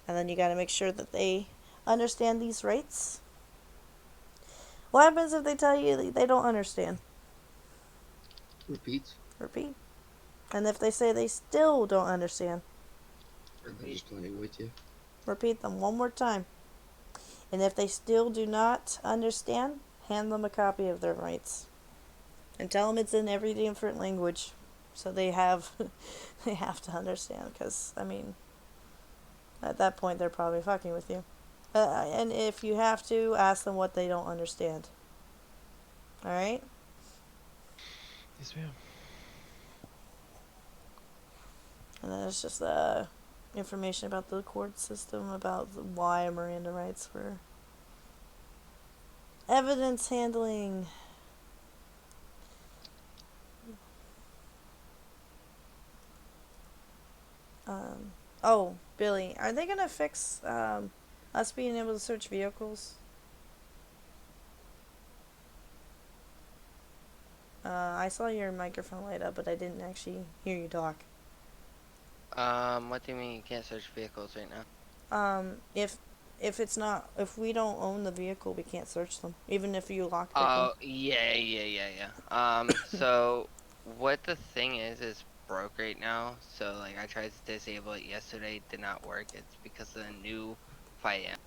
And then you got to make sure that they understand these rights. What happens if they tell you they don't understand? Repeat. Repeat. And if they say they still don't understand? And they're just playing with you. Repeat them one more time. And if they still do not understand, hand them a copy of their rights. And tell them it's in every different language. So they have to understand. Because, at that point they're probably fucking with you. And if you have to, ask them what they don't understand. Alright? Yes, ma'am. And then it's just information about the court system, about why Miranda rights were. Evidence handling. Oh, Billy, are they gonna fix us being able to search vehicles? I saw your microphone light up, but I didn't actually hear you talk. What do you mean you can't search vehicles right now? If we don't own the vehicle, we can't search them, even if you lockpick Oh, them. yeah. So what the thing is broke right now. So like I tried to disable it yesterday, did not work. It's because of the new fight.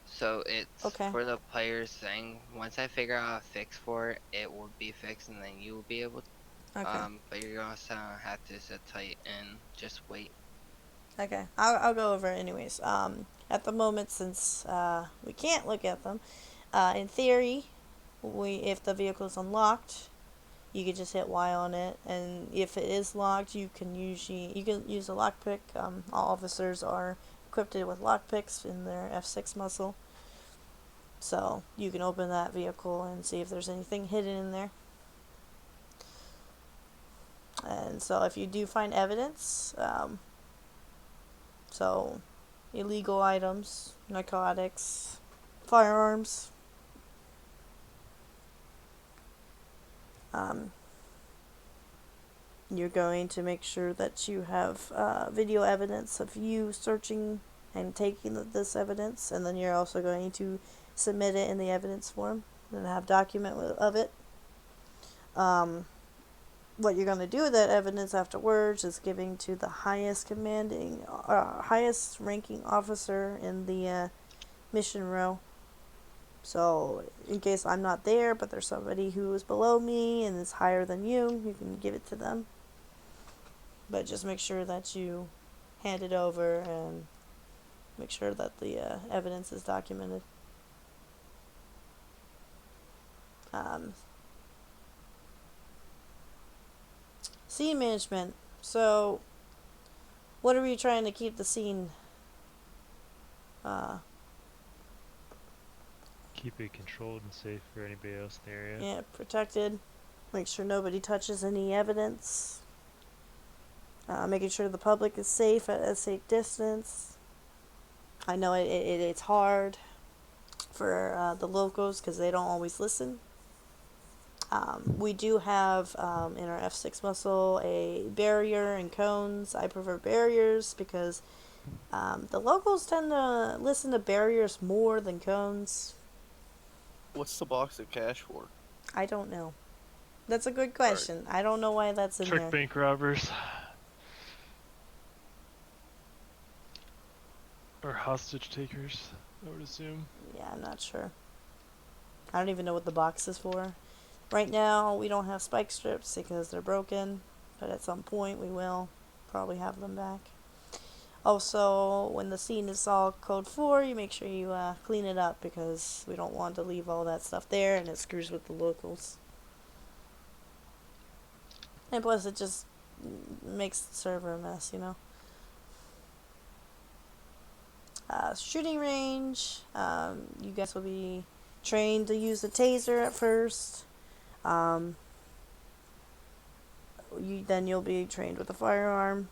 So it's Okay. for the players thing. Once I figure out a fix for it, it will be fixed, and then you will be able to. Okay. But you're gonna have to sit tight and just wait. Okay, I'll go over it anyways. At the moment, since we can't look at them, in theory, if the vehicle is unlocked, you could just hit Y on it, and if it is locked, you can use a lockpick. All officers are equipped with lockpicks in their F6 muscle, so you can open that vehicle and see if there's anything hidden in there. And so if you do find evidence, so illegal items, narcotics, firearms, you're going to make sure that you have video evidence of you searching and taking this evidence, and then you're also going to submit it in the evidence form and have document of it. What you're going to do with that evidence afterwards is giving to the highest ranking officer in the mission row. So in case I'm not there, but there's somebody who is below me and is higher than you can give it to them. But just make sure that you hand it over and make sure that the evidence is documented. Scene management. So, what are we trying to keep the scene? Keep it controlled and safe for anybody else in the area. Yeah, protected. Make sure nobody touches any evidence. Making sure the public is safe at a safe distance. I know it's hard for the locals because they don't always listen. We do have in our F6 muscle a barrier and cones. I prefer barriers because the locals tend to listen to barriers more than cones. What's the box of cash for? I don't know. That's a good question. I don't know why that's in Trick there. bank robbers. Or hostage takers, I would assume. Yeah, I'm not sure. I don't even know what the box is for. Right now, we don't have spike strips because they're broken, but at some point we will probably have them back. Also, when the scene is all code 4, you make sure you clean it up because we don't want to leave all that stuff there and it screws with the locals. And plus, it just makes the server a mess, you know. Shooting range. You guys will be trained to use the taser at first. Then you'll be trained with a firearm.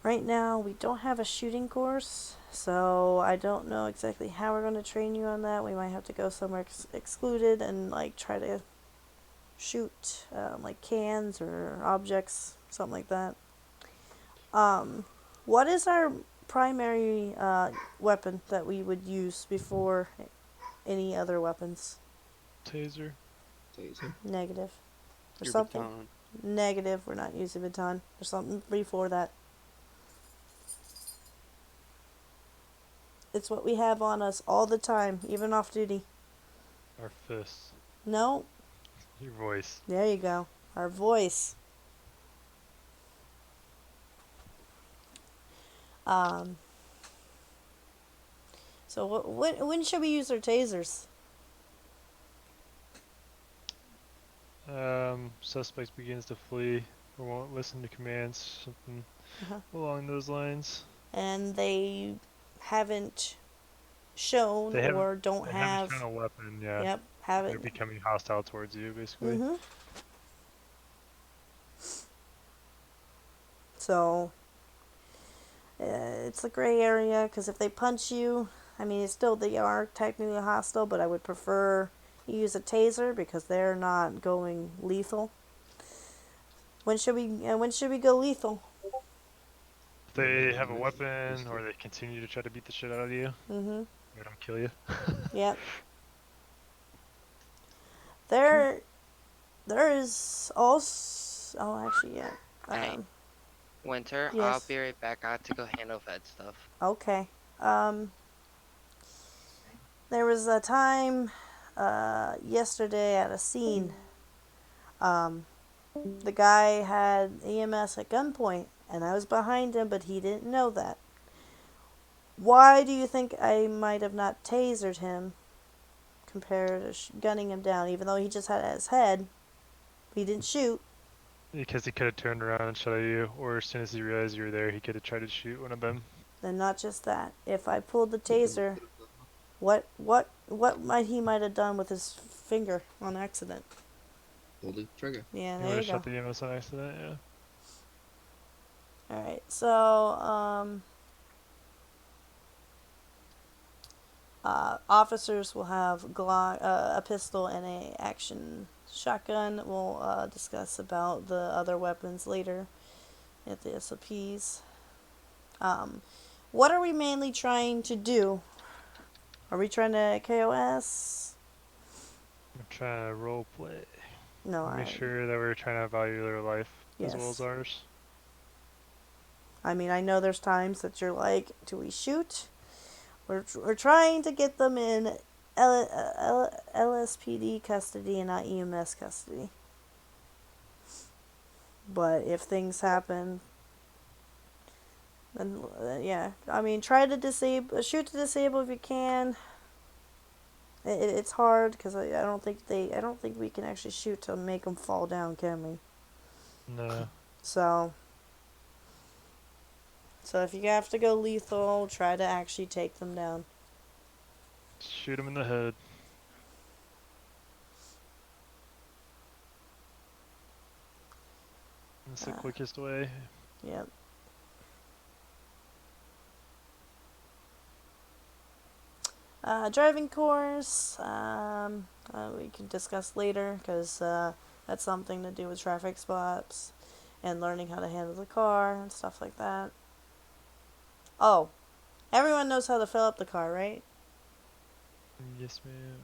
Right now, we don't have a shooting course, so I don't know exactly how we're going to train you on that. We might have to go somewhere excluded and like try to shoot like cans or objects, something like that. What is our primary weapon that we would use before any other weapons? Taser. Negative. There's Your something. baton. Negative. We're not using baton. There's something before that. It's what we have on us all the time, even off duty. Our fists. No. Your voice. There you go. Our voice. So when should we use our tasers? Suspect begins to flee or won't listen to commands, something along those lines. And they haven't shown They don't have. Haven't shown a weapon, yeah. Yep, haven't. They're becoming hostile towards you, basically. So it's a gray area because if they punch you, I mean, they are technically hostile, but I would prefer you use a taser because they're not going lethal. When should we go lethal? If they have a weapon or they continue to try to beat the shit out of you, they don't kill you. Yep. There is also. Oh, actually, yeah. Hey, Winter, yes. I'll be right back. I have to go handle vet stuff. Okay. There was a time yesterday at a scene. The guy had EMS at gunpoint, and I was behind him, but he didn't know that. Why do you think I might have not tasered him compared to gunning him down, even though he just had it at his head? He didn't shoot. Because he could have turned around and shot at you, or as soon as he realized you were there, he could have tried to shoot one of them. Then not just that. If I pulled the taser, what might have done with his finger on accident? pull the trigger. Yeah, You there would you have go. shot the EMS on accident, yeah. Alright, so, officers will have Glock, a pistol and a action shotgun. We'll discuss about the other weapons later at the SOPs. What are we mainly trying to do? Are we trying to KOS? I'm trying to role play. No, Make sure that we're trying to value their life as well as yes. ours. I mean, I know there's times that you're like, do we shoot? We're trying to get them in LSPD custody and not EMS custody. But if things happen, then yeah. I mean, try to shoot to disable if you can. It's hard because I don't think we can actually shoot to make them fall down, can we? No. So if you have to go lethal, try to actually take them down. Shoot him in the head. That's the quickest way. Yep. Driving course, we can discuss later because that's something to do with traffic stops and learning how to handle the car and stuff like that. Oh, everyone knows how to fill up the car, right? Yes, ma'am.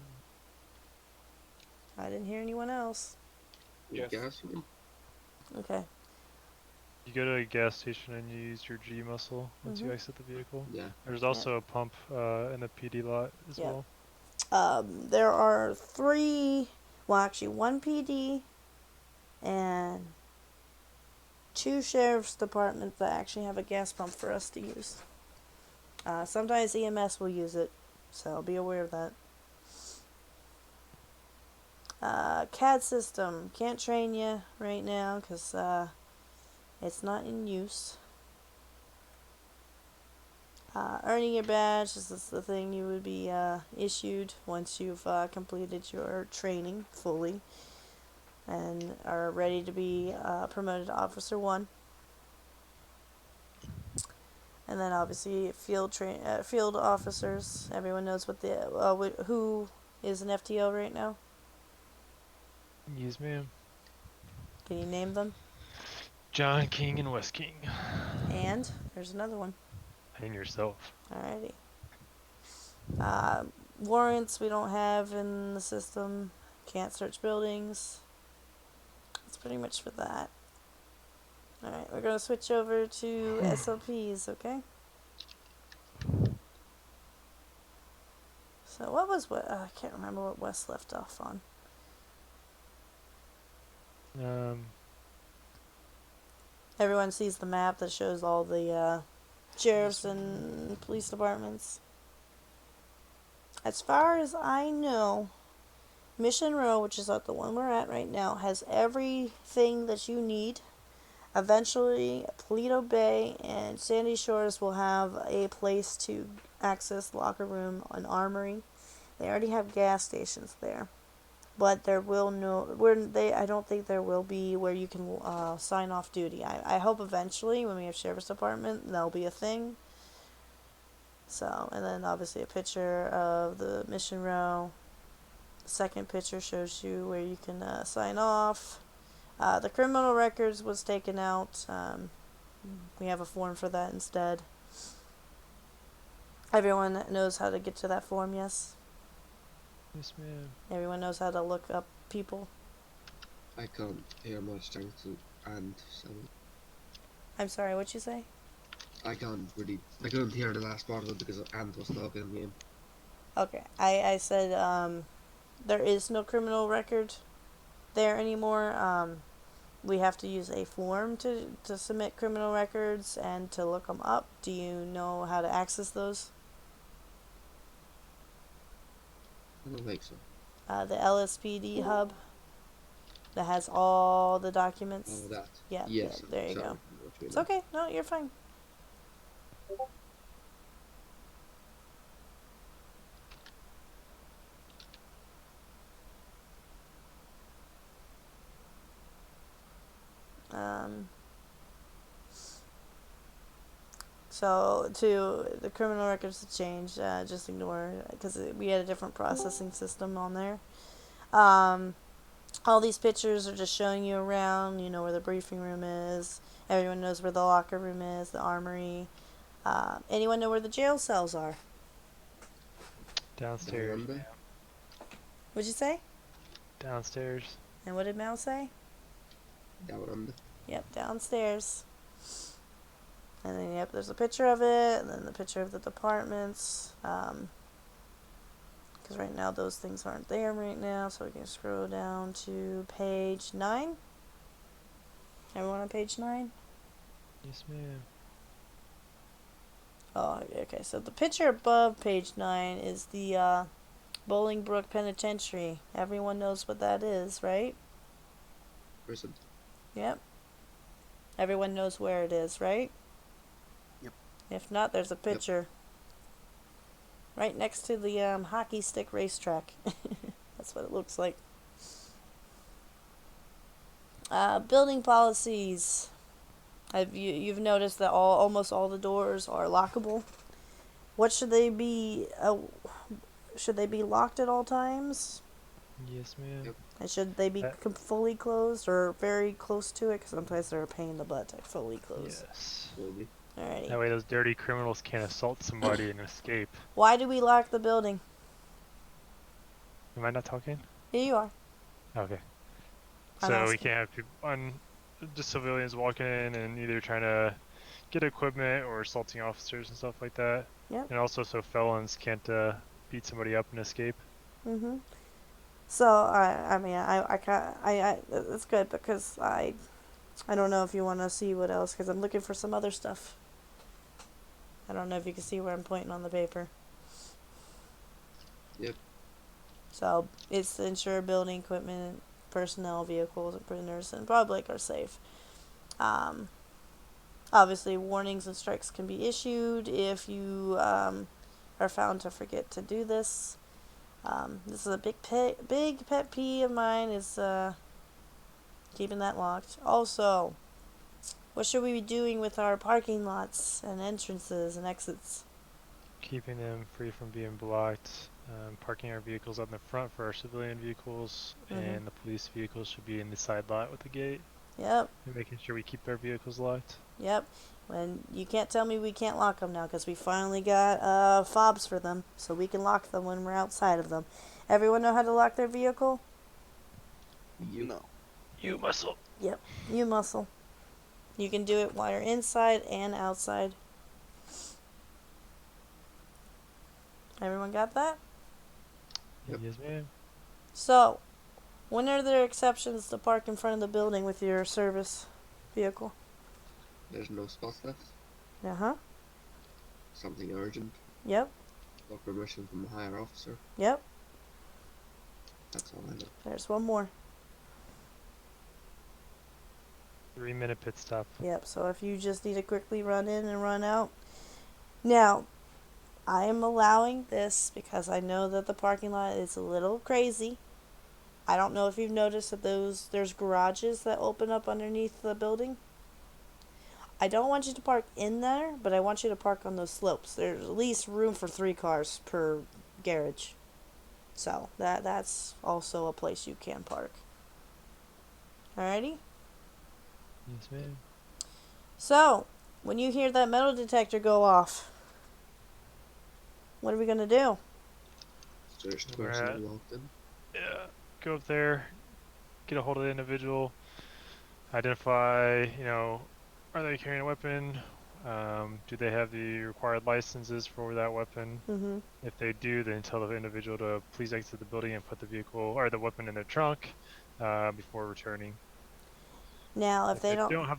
I didn't hear anyone else. Yes. Okay. You go to a gas station and you use your G muscle once you exit the vehicle. Yeah. There's also a pump in the PD lot as Yep. well. There are one PD and 2 sheriff's departments that actually have a gas pump for us to use. Sometimes EMS will use it, so be aware of that. CAD system, can't train you right now because it's not in use. Earning your badge is the thing you would be issued once you've completed your training fully and are ready to be promoted to Officer 1. And then obviously field officers. Everyone knows what who is an FTO right now. Yes, ma'am. Can you name them? John King and West King. And there's another one. And yourself. Alrighty. Warrants we don't have in the system. Can't search buildings. That's pretty much for that. Alright, we're gonna switch over to SOPs, okay? So I can't remember what Wes left off on. Everyone sees the map that shows all the sheriffs and police departments. As far as I know, Mission Row, which is the one we're at right now, has everything that you need. Eventually, Paleto Bay and Sandy Shores will have a place to access locker room, an armory. They already have gas stations there, but I don't think there will be where you can sign off duty. I hope eventually, when we have sheriff's department, that'll be a thing. So, and then obviously a picture of the Mission Row. The second picture shows you where you can sign off. The criminal records was taken out. We have a form for that instead. Everyone knows how to get to that form, yes? Yes, ma'am. Everyone knows how to look up people. I can't hear much thanks to and so I'm sorry, what'd you say? I couldn't hear the last part of it because Ant was talking in the game. Okay, I said there is no criminal record there anymore. We have to use a form to submit criminal records and to look them up. Do you know how to access those? I don't think so. The LSPD hub that has all the documents. Oh, that. Yeah, Yes. there you sorry, go. what you It's mean. okay. No, you're fine. So to the criminal records to change, just ignore because we had a different processing system on there. All these pictures are just showing you around. You know where the briefing room is. Everyone knows where the locker room is, the armory. Anyone know where the jail cells are? Downstairs. Down under. What'd you say? Downstairs. And what did Mal say? Down under. Yep, downstairs. And then, yep, there's a picture of it, and then the picture of the departments. Because right now those things aren't there right now, so we can scroll down to page 9. Everyone on page 9? Yes, ma'am. Oh, okay. So the picture above page 9 is the Bolingbrook Penitentiary. Everyone knows what that is, right? Prison. Yep. Everyone knows where it is, right? Yep. If not, there's a picture. Right next to the hockey stick racetrack. That's what it looks like. Building policies. You've noticed that almost all the doors are lockable. What should they be? Should they be locked at all times? Yes, ma'am. Yep. And should they be fully closed or very close to it? Because sometimes they're a pain in the butt to fully close. Yes. Maybe. Alrighty. That way those dirty criminals can't assault somebody and escape. Why do we lock the building? Am I not talking? Here you are. Okay. I'm So we asking. can't have people, just civilians walking in and either trying to get equipment or assaulting officers and stuff like that. Yep. And also so felons can't beat somebody up and escape. Mhm. So I it's good because I don't know if you want to see what else because I'm looking for some other stuff. I don't know if you can see where I'm pointing on the paper. Yep. So it's to ensure building equipment, personnel, vehicles, and prisoners and public are safe. Obviously, warnings and strikes can be issued if you are found to forget to do this. This is a big pet peeve of mine is keeping that locked. Also, what should we be doing with our parking lots and entrances and exits? Keeping them free from being blocked. Parking our vehicles on the front for our civilian vehicles, and the police vehicles should be in the side lot with the gate. Yep. And making sure we keep our vehicles locked. Yep. And you can't tell me we can't lock them now because we finally got fobs for them, so we can lock them when we're outside of them. Everyone know how to lock their vehicle? You. No. You muscle. Yep. You muscle. You can do it while you're inside and outside. Everyone got that? Yep. Yes, ma'am. So, when are there exceptions to park in front of the building with your service vehicle? There's no spots left. Uh-huh. Something urgent. Yep. Or permission from a higher officer. Yep. That's all I know. There's one more. 3-minute pit stop. Yep, so if you just need to quickly run in and run out. Now, I am allowing this because I know that the parking lot is a little crazy. I don't know if you've noticed that there's garages that open up underneath the building. I don't want you to park in there, but I want you to park on those slopes. There's at least room for 3 cars per garage. So, that's also a place you can park. Alrighty? Yes, ma'am. So, when you hear that metal detector go off, what are we gonna do? First We're person at- walked in. Yeah. Go up there, get a hold of the individual, identify, are they carrying a weapon? Do they have the required licenses for that weapon? Mm-hmm. If they do, then tell the individual to please exit the building and put the vehicle or the weapon in their trunk before returning. Now, if they don't have,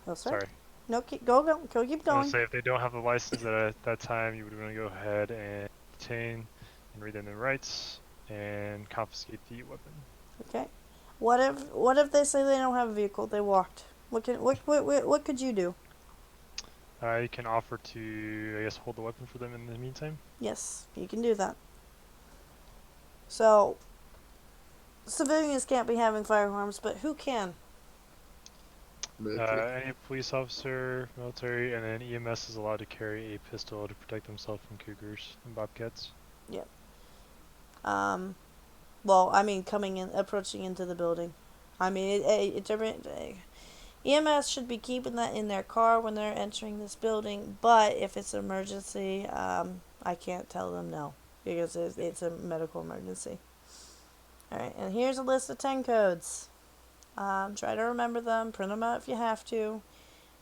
oh, sorry. sorry. No, keep going. Keep I would going. say if they don't have the license at that time, you would want to go ahead and detain and read them their rights and confiscate the weapon. Okay. What if they say they don't have a vehicle? They walked. What could you do? You can offer to, I guess, hold the weapon for them in the meantime. Yes, you can do that. So, civilians can't be having firearms, but who can? Military. Any police officer, military, and then EMS is allowed to carry a pistol to protect themselves from cougars and bobcats. Well, I mean, approaching into the building. I mean, EMS should be keeping that in their car when they're entering this building, but if it's an emergency, I can't tell them no, because it's a medical emergency. Alright, and here's a list of 10 codes. Try to remember them, print them out if you have to.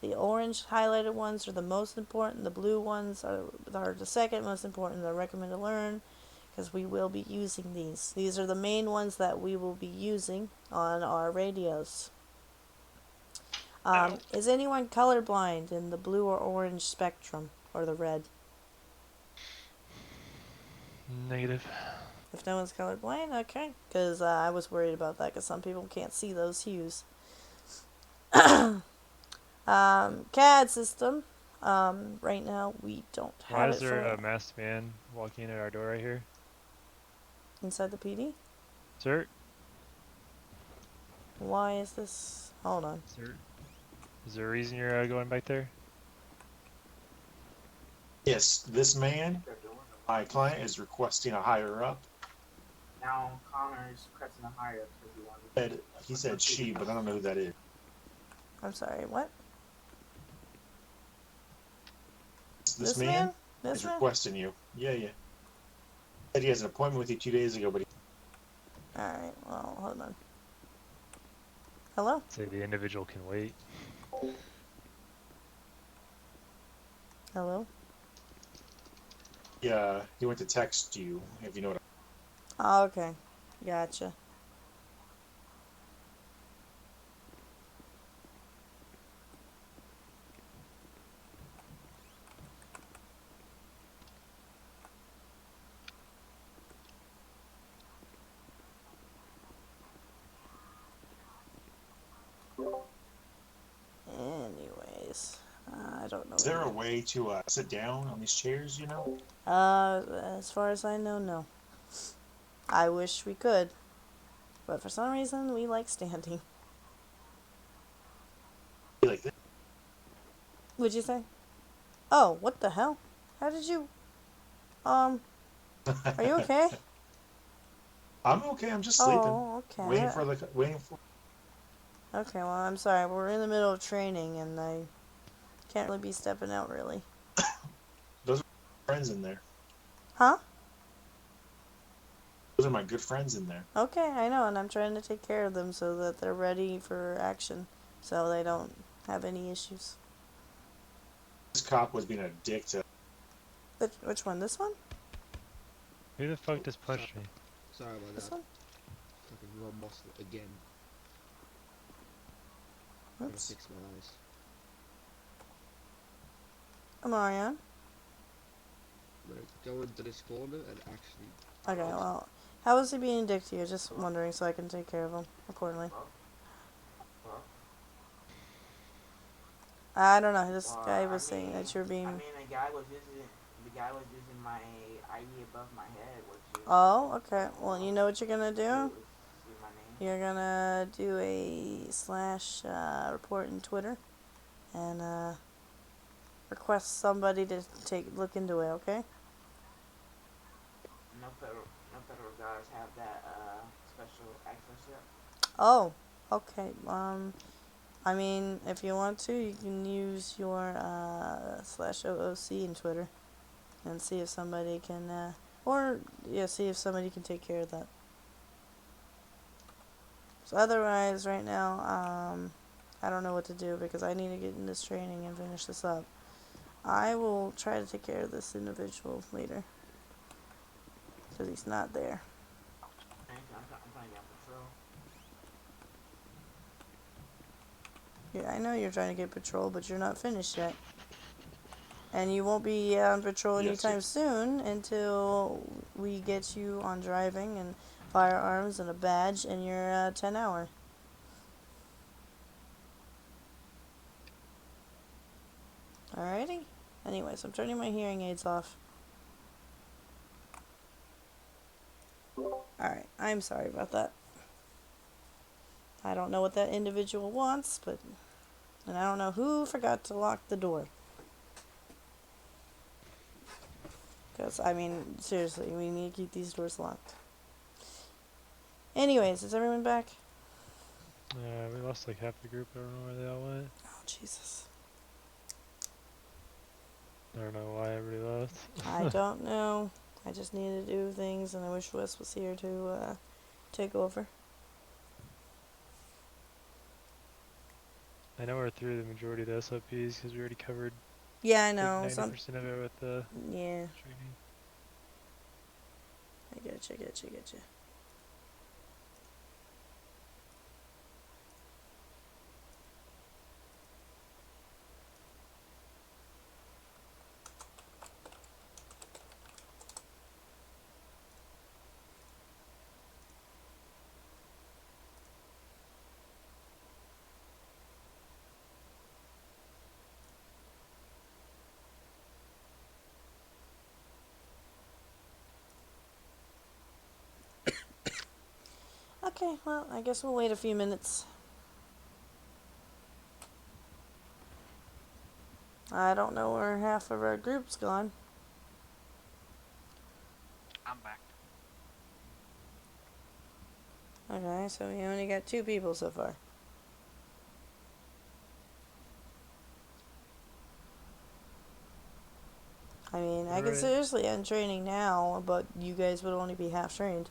The orange highlighted ones are the most important, the blue ones are the second most important. I recommend to learn, because we will be using these. These are the main ones that we will be using on our radios. Is anyone colorblind in the blue or orange spectrum, or the red? Negative. If no one's colorblind, okay. Because I was worried about that, because some people can't see those hues. CAD system. Right now we don't Why have is it there for a masked man walking in at our door right here? inside the PD. Sir? Why is this? Hold on. Sir? Is there a reason you're going back there? Yes, this man, my client, is requesting a higher up. Now Connor's pressing a higher because he wanted. He said she, but I don't know who that is. I'm sorry. What? This man This is man? requesting you. Yeah. Said he has an appointment with you 2 days ago, but All right. Well, hold on. Hello. Say the individual can wait. Hello. he went to text you, if you know what Oh, okay. Gotcha. Anyways, I don't know. Is there a way to sit down on these chairs, you know? As far as I know, no. I wish we could, but for some reason we like standing. Like this? Would you say? Oh, what the hell? How did you? Are you okay? I'm okay. I'm just sleeping. Oh, okay. Waiting for. Okay, well, I'm sorry. We're in the middle of training, and I can't really be stepping out, really. Those are my friends in there. Huh? Those are my good friends in there. Okay, I know, and I'm trying to take care of them so that they're ready for action, so they don't have any issues. This cop was being a dick to. Which one? This one? Who the fuck just punched me? Sorry about This that. one? Fucking raw muscle again. Gotta Oops. fix my eyes. Marion? I'm gonna go into this corner and actually. Okay, well, how was he being a dick to you? Just wondering so I can take care of him accordingly. I don't know. This guy was saying that you're being. I mean, the guy was using my ID above my head, which is. Oh, okay. Well, you know what you're gonna do? See my name. You're gonna do a / report in Twitter, and request somebody to look into it. Okay? No federal guards have that special access yet. Oh, okay. I mean, if you want to, you can use your /OOC in Twitter, and see if somebody can, see if somebody can take care of that. So otherwise, right now, I don't know what to do because I need to get in this training and finish this up. I will try to take care of this individual later, because he's not there. I'm trying to get on patrol. Yeah, I know you're trying to get patrol, but you're not finished yet. And you won't be on patrol anytime soon until we get you on driving and firearms and a badge and your 10 hour. Alrighty? Anyways, I'm turning my hearing aids off. Alright, I'm sorry about that. I don't know what that individual wants, but And I don't know who forgot to lock the door. Because, I mean, seriously, we need to keep these doors locked. Anyways, is everyone back? We lost like half the group. I don't know where they all went. Oh, Jesus. I don't know why everybody left. I don't know. I just need to do things, and I wish Wes was here to take over. I know we're through the majority of the SOPs because we already covered Yeah, I like know. 90% of it with the Yeah. training. I getcha. Okay, well, I guess we'll wait a few minutes. I don't know where half of our group's gone. I'm back. Okay, so we only got 2 people so far. I mean, I could Alright. seriously end training now, but you guys would only be half trained.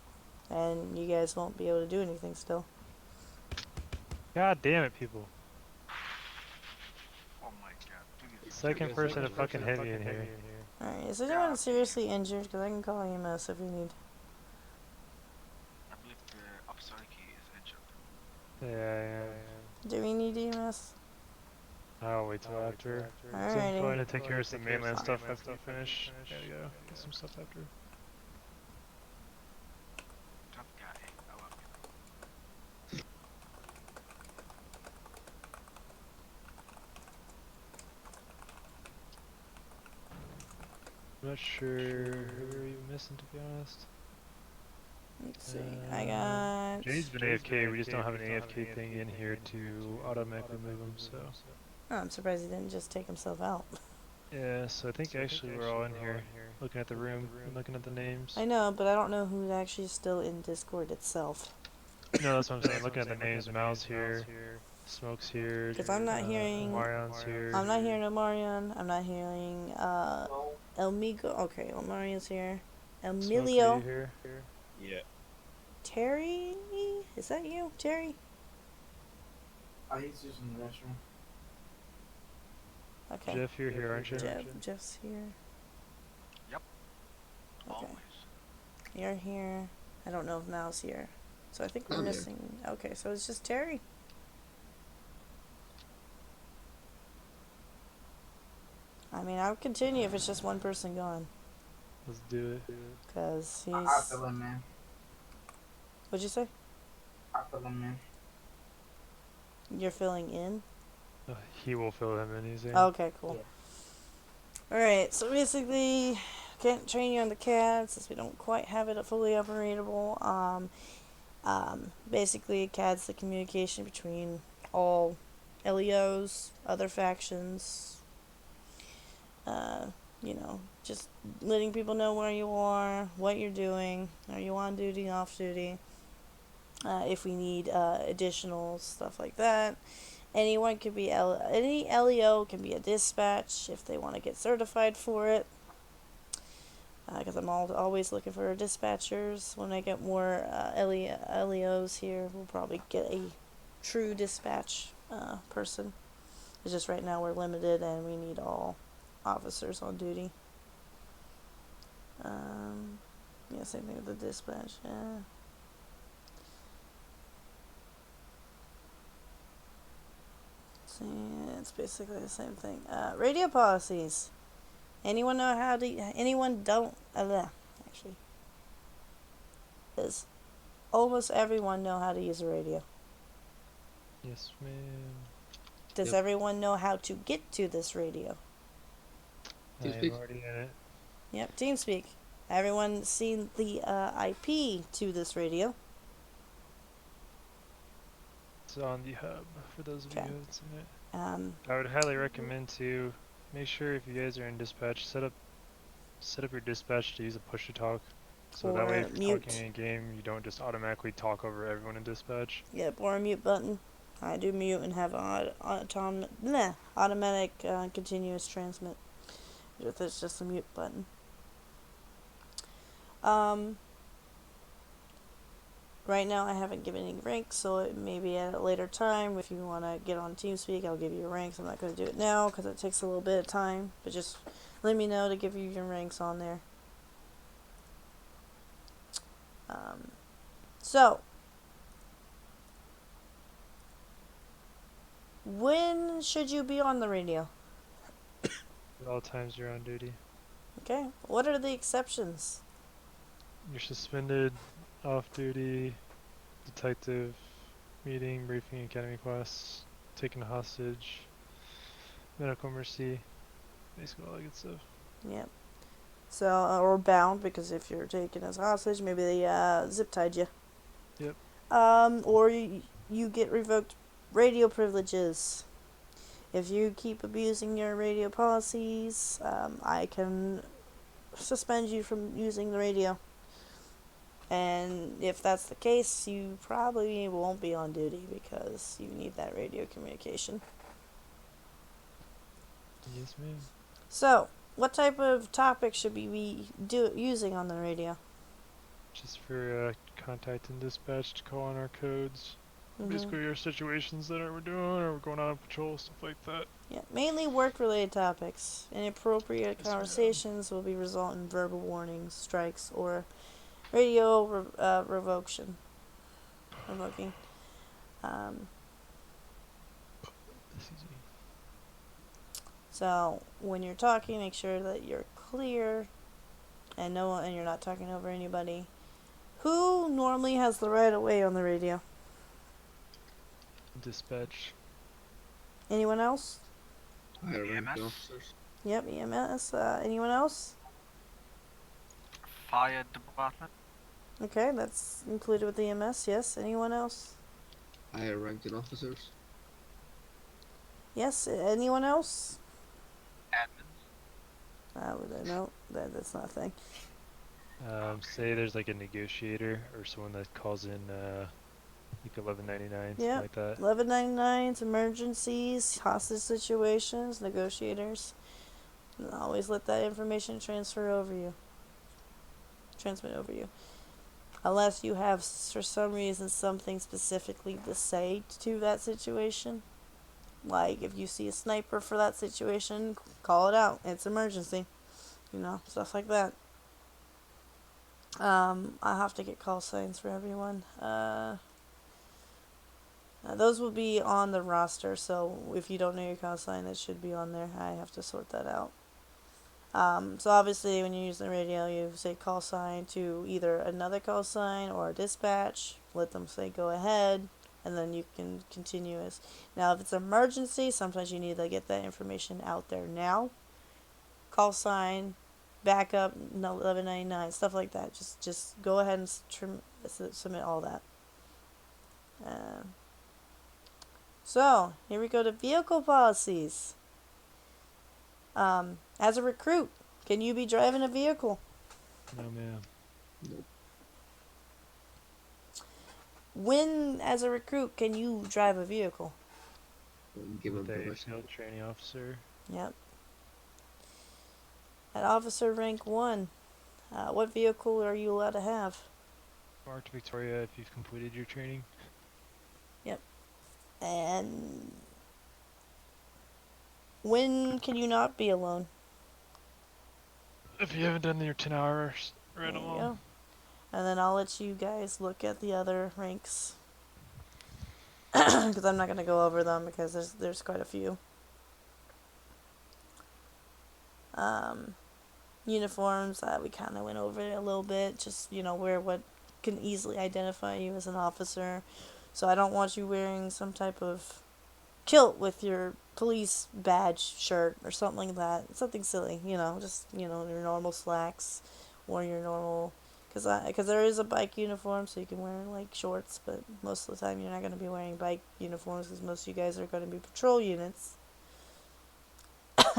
And you guys won't be able to do anything still. God damn it, people. Oh my god. Please. Second person to fucking hit me in here. Alright, is anyone seriously injured? Because I can call EMS if you need. I believe the officer key is injured. Yeah. Do we need EMS? I'll wait till after. So I'm Alrighty. going to take care of some mainland stuff after we finish. Gotta go get some stuff after. Tough guy. I love you. I'm not sure who are you missing, to be honest. Let's see. I got. Jay's been AFK, we just don't have an AFK thing in here to automatically move him, so. Oh, I'm surprised he didn't just take himself out. Yeah, so I think actually we're all in here, looking at the room and looking at the names. I know, but I don't know who's actually still in Discord itself. No, that's what I'm saying, looking at the names, Mal's here, Smoke's here, Because I'm not hearing. Marion's here. I'm not hearing Omarion. I'm not hearing Elmigo. Okay, Omarion's here. Emilio. Here. Yeah. Terry? Is that you, Terry? Oh, he's just in the restroom. Okay. Jeff, you're here, aren't you? Jeff's here. Yep. Okay. Always. You're here. I don't know if Mal's here. So I think we're I'm here. missing. Okay, so it's just Terry. I mean, I'll continue if it's just one person gone. Let's do it. Because he's. I fill him in. What'd you say? I fill him in. You're filling in? He will fill him in, he's saying. Okay, cool. Alright, so basically, can't train you on the CAD since we don't quite have it fully operatable. Basically, CAD's the communication between all LEOs, other factions, you know, just letting people know where you are, what you're doing, are you on duty, off duty, if we need additional stuff like that. Anyone could be, any LEO can be a dispatch if they want to get certified for it. Because I'm always looking for dispatchers. When I get more LEOs here, we'll probably get a true dispatch person. It's just right now we're limited and we need all officers on duty. Yeah, same thing with the dispatch. Yeah. See, it's basically the same thing. Radio policies. Anyone know how to? Anyone don't? Actually, does almost everyone know how to use a radio? Yes, ma'am. Does Yep. everyone know how to get to this radio? I'm TeamSpeak? already in it. Yep, TeamSpeak. Everyone seen the IP to this radio? It's on the hub, for those of you Okay. who haven't seen it. I would highly recommend to make sure if you guys are in dispatch, set up your dispatch to use a push to talk. So that way, Or if you're talking mute. in game, you don't just automatically talk over everyone in dispatch. Yep, or a mute button. I do mute and have automatic continuous transmit. It's just a mute button. Right now I haven't given any ranks, so it may be at a later time. If you want to get on TeamSpeak, I'll give you your ranks. I'm not going to do it now because it takes a little bit of time, but just let me know to give you your ranks on there. So, when should you be on the radio? At all times you're on duty. Okay, what are the exceptions? You're suspended, off duty, detective, meeting, briefing, academy class, taken hostage, medical mercy, basically all that good stuff. Yep. So, or bound, because if you're taken as hostage, maybe they zip tied you. Yep. Or you get revoked radio privileges. If you keep abusing your radio policies, I can suspend you from using the radio. And if that's the case, you probably won't be on duty because you need that radio communication. Yes, ma'am. So, what type of topics should we be using on the radio? Just for contact and dispatch to call on our codes. Basically our situations that we're doing, or we're going out on patrol, stuff like that. Yeah, mainly work-related topics. Inappropriate Yes, conversations will be result in verbal warnings, strikes, or radio revocation. Revoking. This easy. So when you're talking, make sure that you're clear and you're not talking over anybody. Who normally has the right of way on the radio? Dispatch. Anyone else? Higher ranking EMS? officers. Yep, EMS. Anyone else? Fire department? Okay, that's included with the EMS. Yes. Anyone else? Higher ranking officers. Yes. Anyone else? Admins? No, that's not a thing. Say there's like a negotiator or someone that calls in like 1199, something Yep. like that. 1199s, emergencies, hostage situations, negotiators. And always let that information transmit over you. Unless you have, for some reason, something specifically to say to that situation. Like, if you see a sniper for that situation, call it out. It's emergency. Stuff like that. I have to get call signs for everyone. Those will be on the roster, so if you don't know your call sign, it should be on there. I have to sort that out. So obviously when you use the radio, you say call sign to either another call sign or a dispatch. Let them say go ahead, and then you can continue as. Now if it's an emergency, sometimes you need to get that information out there now. Call sign, backup, 1199, stuff like that. Just go ahead and submit all that. So, here we go to vehicle policies. As a recruit, can you be driving a vehicle? No, ma'am. When, as a recruit, can you drive a vehicle? Given The permission. field training officer. Yep. At officer rank 1, what vehicle are you allowed to have? Marked Victoria if you've completed your training. Yep. And when can you not be alone? If you haven't done your 10 hours right There you along. go. And then I'll let you guys look at the other ranks. Because I'm not going to go over them because there's quite a few. Uniforms, we kind of went over it a little bit. Just, what can easily identify you as an officer. So I don't want you wearing some type of kilt with your police badge shirt or something like that. Something silly, just, your normal slacks or your normal Because there is a bike uniform, so you can wear like shorts, but most of the time you're not going to be wearing bike uniforms because most of you guys are going to be patrol units.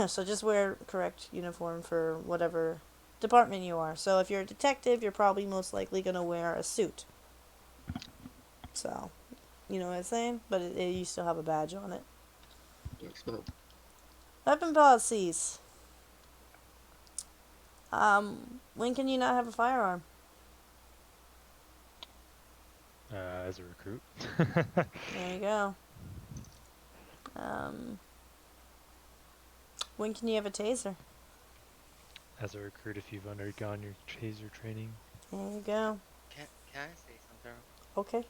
So just wear correct uniform for whatever department you are. So if you're a detective, you're probably most likely going to wear a suit. So, you know what I'm saying? But you still have a badge on it. Excellent. Weapon policies. When can you not have a firearm? As a recruit. There you go. When can you have a taser? As a recruit, if you've undergone your taser training. There you go. Can I say something? Okay.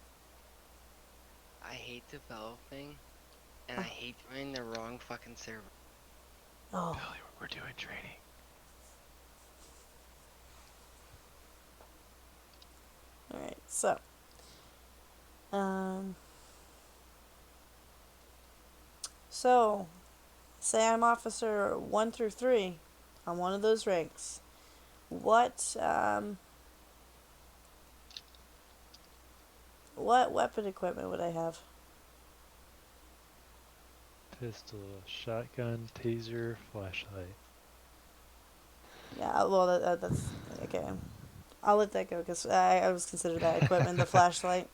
I hate developing, and I hate joining the wrong fucking server. Oh. Billy, we're doing training. Alright, so. So, say I'm officer 1 through 3 on one of those ranks. What weapon equipment would I have? Pistol, shotgun, taser, flashlight. Yeah, well, that's okay. I'll let that go because I was considered that equipment, the flashlight.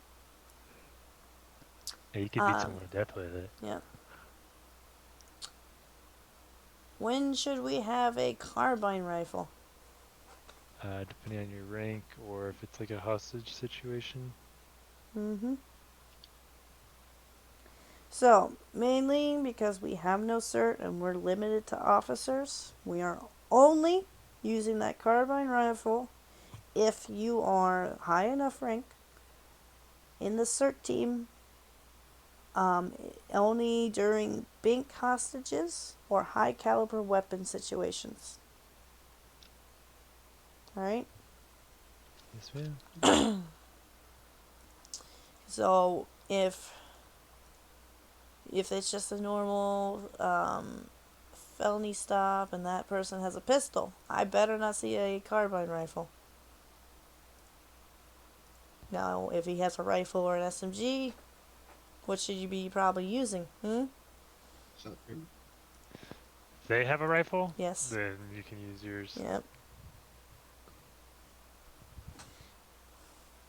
Yeah, you could beat someone to death with it. Yeah. When should we have a carbine rifle? Depending on your rank or if it's like a hostage situation. Mm-hmm. So, mainly because we have no cert and we're limited to officers, we are only using that carbine rifle if you are high enough rank in the cert team, only during bink hostages or high caliber weapon situations. Alright? Yes, ma'am. So, if it's just a normal felony stop and that person has a pistol, I better not see a carbine rifle. Now, if he has a rifle or an SMG, what should you be probably using? Shotgun. If they have a rifle, Yes. then you can use yours. Yep.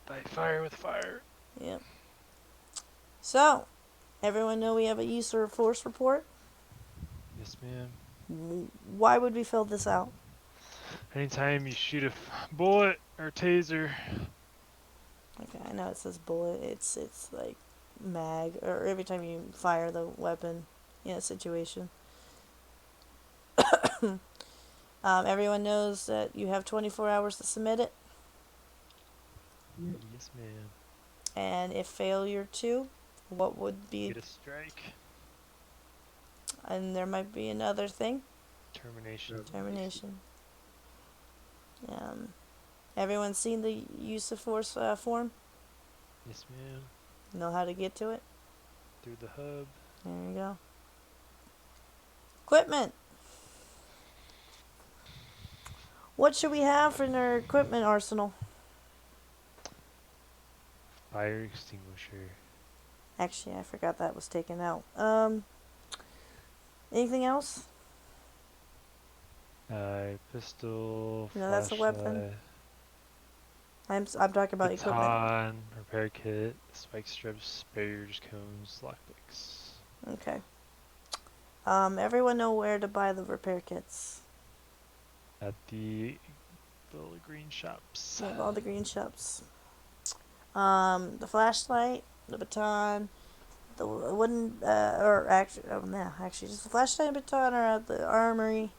Fight fire with fire. Yep. So, everyone know we have a use of force report? Yes, ma'am. Why would we fill this out? Anytime you shoot a bullet or taser. Okay, I know it says bullet. It's like mag, or every time you fire the weapon in a situation. Everyone knows that you have 24 hours to submit it. Yes, ma'am. And if failure to, what would be... Get a strike. And there might be another thing. Termination. Termination. Everyone's seen the use of force form? Yes, ma'am. Know how to get to it? Through the hub. There you go. Equipment. What should we have in our equipment arsenal? Fire extinguisher. Actually, I forgot that was taken out. Anything else? Pistol. No, that's a weapon. I'm talking about equipment. Baton, repair kit, spike strips, barriers, cones, lockpicks. Okay. Everyone know where to buy the repair kits? At the green shops. Yeah, all the green shops. The flashlight, the baton, the wooden, actually, just the flashlight and baton are at the armory.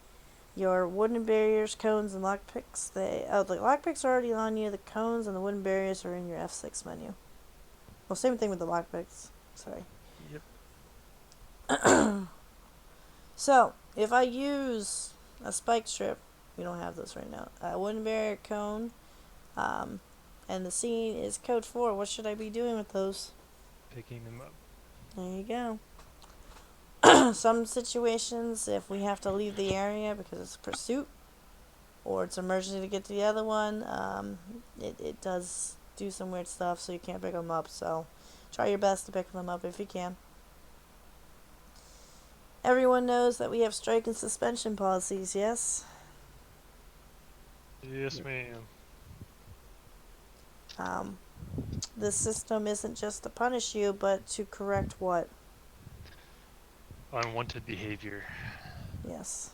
Your wooden barriers, cones, and lockpicks. The lockpicks are already on you. The cones and the wooden barriers are in your F6 menu. Well, same thing with the lockpicks. Sorry. Yep. So, if I use a spike strip, we don't have those right now. A wooden barrier, cone, and the scene is code 4. What should I be doing with those? Picking them up. There you go. Some situations, if we have to leave the area because it's a pursuit, or it's emergency to get to the other one, it does do some weird stuff, so you can't pick them up. So try your best to pick them up if you can. Everyone knows that we have strike and suspension policies, yes? Yes, ma'am. This system isn't just to punish you, but to correct what? Unwanted behavior. Yes.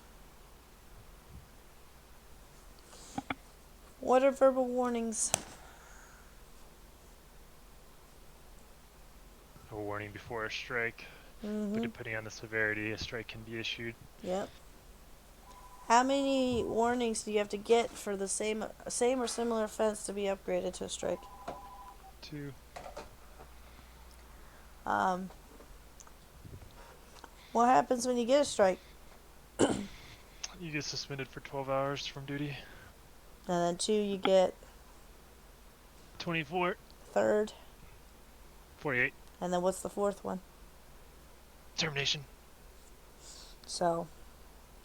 What are verbal warnings? A warning before a strike, but Mm-hmm. depending on the severity, a strike can be issued. Yep. How many warnings do you have to get for the same or similar offense to be upgraded to a strike? 2. What happens when you get a strike? You get suspended for 12 hours from duty. And then 2, you get 24. 3rd. 48. And then what's the 4th one? Termination. So,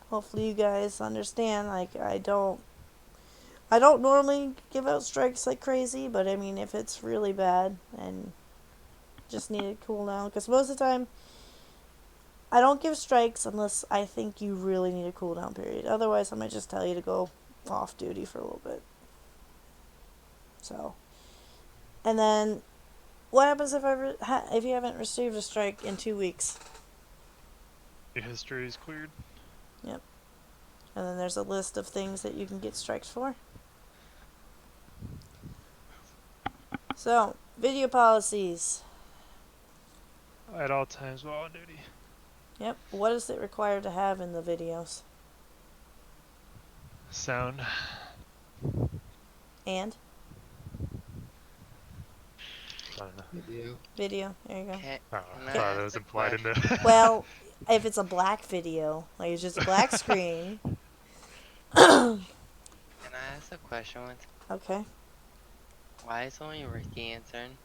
hopefully you guys understand. Like, I don't normally give out strikes like crazy, but I mean, if it's really bad and just need to cool down, because most of the time, I don't give strikes unless I think you really need a cool down period. Otherwise, I might just tell you to go off duty for a little bit. So, and then, what happens if you haven't received a strike in 2 weeks? Your history is cleared. Yep. And then there's a list of things that you can get strikes for. So, video policies. At all times while on duty. Yep. What is it required to have in the videos? Sound. And? I don't know. Video. Video. There you go. Can, I can I thought that ask was a implied in question? the. Well, if it's a black video, like it's just a black screen. Can I ask a question one time? Okay. Why is only Ricky answering?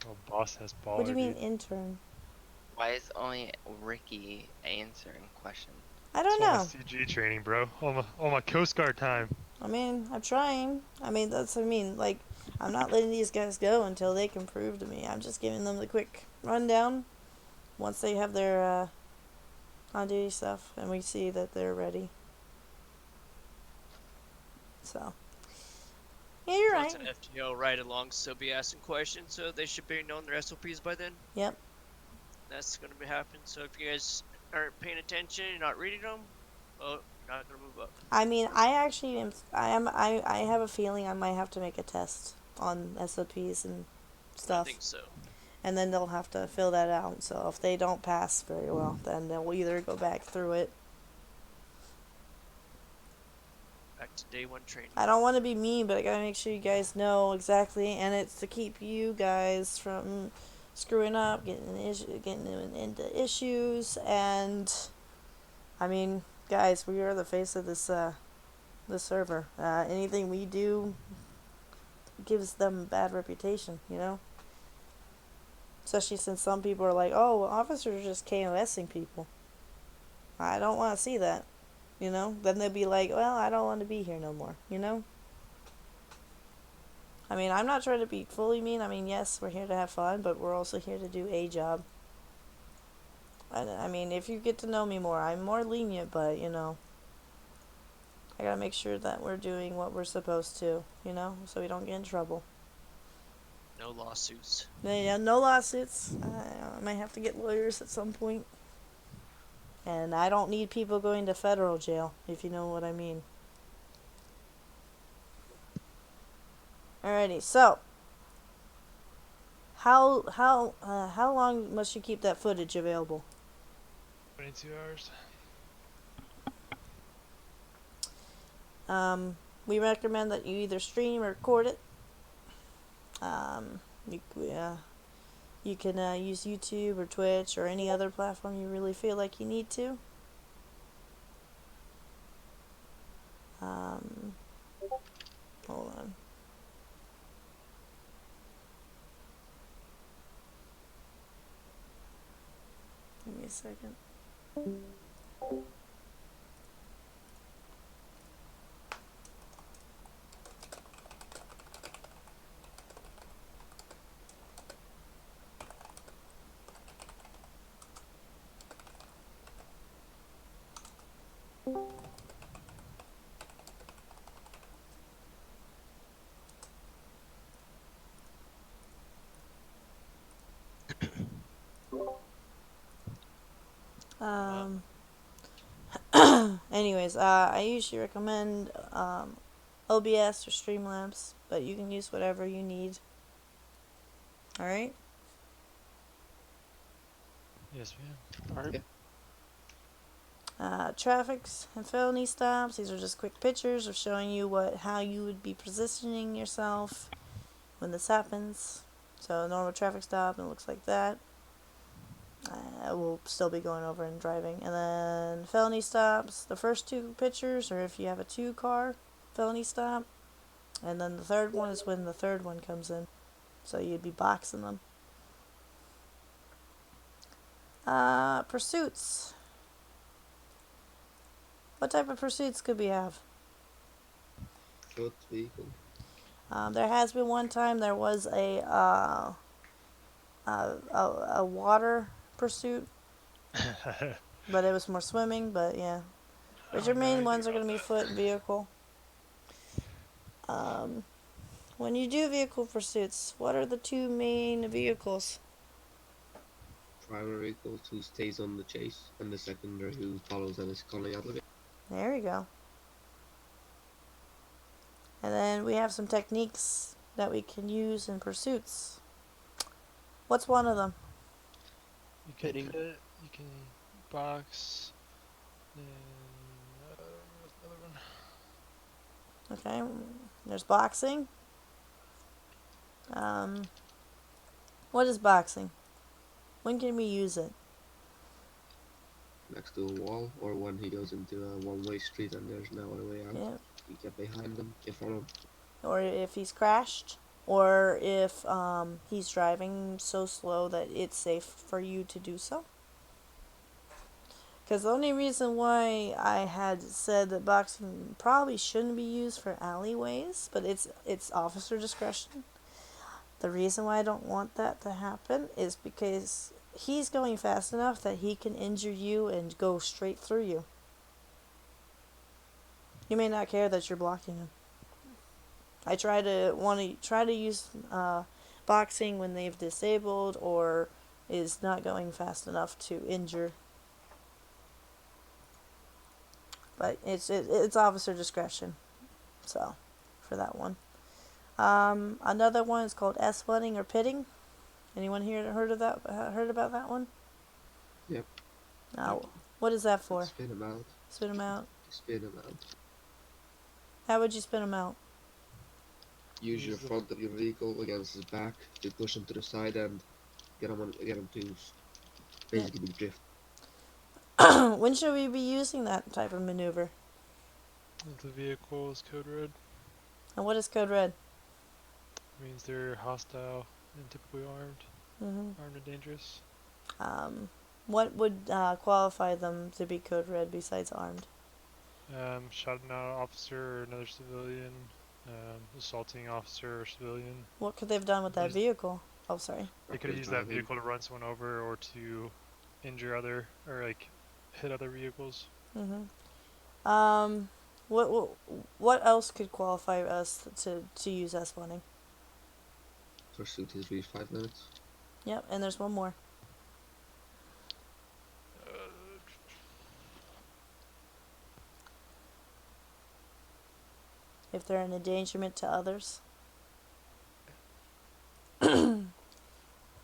Oh, boss has baller. What do you mean dude. intern? Why is only Ricky answering questions? I don't It's all know. my CG training, bro. All my Coast Guard time. I mean, I'm trying. I mean, that's what I mean. Like, I'm not letting these guys go until they can prove to me. I'm just giving them the quick rundown once they have their on-duty stuff and we see that they're ready. So, yeah, you're So right. it's an FTO ride along, so be asking questions, so they should be knowing their SOPs by then. Yep. That's gonna be happening. So if you guys aren't paying attention, you're not reading them, oh, you're not gonna move up. I mean, I actually am. I have a feeling I might have to make a test on SOPs and I stuff, think so. and then they'll have to fill that out. So if they don't pass very well, then they'll either go back through it. Back to day 1 training. I don't want to be mean, but I gotta make sure you guys know exactly, and it's to keep you guys from screwing up, getting into issues, and I mean, guys, we are the face of this server. Anything we do gives them a bad reputation, you know. Especially since some people are like, "Oh, well, officers are just KOSing people." I don't want to see that, you know. Then they'll be like, "Well, I don't want to be here no more," you know. I mean, I'm not trying to be fully mean. I mean, yes, we're here to have fun, but we're also here to do a job. And I mean, if you get to know me more, I'm more lenient, but you know, I gotta make sure that we're doing what we're supposed to, you know, so we don't get in trouble. No lawsuits. Yeah, no lawsuits. I might have to get lawyers at some point. And I don't need people going to federal jail, if you know what I mean. Alrighty, so how long must you keep that footage available? 22 hours. We recommend that you either stream or record it. You can use YouTube or Twitch or any other platform you really feel like you need to. Hold on. Give me a second. Um, anyways, I usually recommend OBS or Streamlabs, but you can use whatever you need. Alright? Yes, ma'am. Alright. Traffics and felony stops. These are just quick pictures of showing you how you would be positioning yourself when this happens. So a normal traffic stop, and it looks like that. We'll still be going over and driving. And then felony stops. The first two pictures are if you have a 2-car felony stop. And then the third one is when the third one comes in. So you'd be boxing them. Pursuits. What type of pursuits could we have? Foot vehicle. There has been one time there was a water pursuit, but it was more swimming. But yeah, but your main ones are going to be foot and vehicle. When you do vehicle pursuits, what are the two main vehicles? Primary vehicle who stays on the chase, and the secondary who follows and is calling out of it. There we go. And then we have some techniques that we can use in pursuits. What's one of them? You can Hitting. pit, you can box, and what's the other one? Okay, there's boxing. What is boxing? When can we use it? Next to a wall, or when he goes into a one-way street and there's no other way out. Yeah. You get behind him, in front of him. Or if he's crashed, or if he's driving so slow that it's safe for you to do so. Because the only reason why I had said that boxing probably shouldn't be used for alleyways, but it's officer discretion. The reason why I don't want that to happen is because he's going fast enough that he can injure you and go straight through you. You may not care that you're blocking him. I try to use boxing when they've disabled or is not going fast enough to injure. But it's officer discretion. So, for that one. Another one is called S1ing or pitting. Anyone here heard about that one? Yep. Now, what is that for? Spin him out. Spin him out. Spin him out. How would you spin him out? Use your front of your vehicle against his back to push him to the side and get him to basically be drift. When should we be using that type of maneuver? The vehicle is code red. And what is code red? Means they're hostile and typically armed. Mm-hmm. Armed and dangerous. What would qualify them to be code red besides armed? Shouting out an officer or another civilian. Assaulting officer or civilian. What could they have done with that vehicle? Oh, sorry. They could have used that vehicle to run someone over or to injure other or like hit other vehicles. Mm-hmm. What else could qualify us to use S1ing? Pursuit is reached 5 minutes. Yep, and there's one more. If they're an endangerment to others.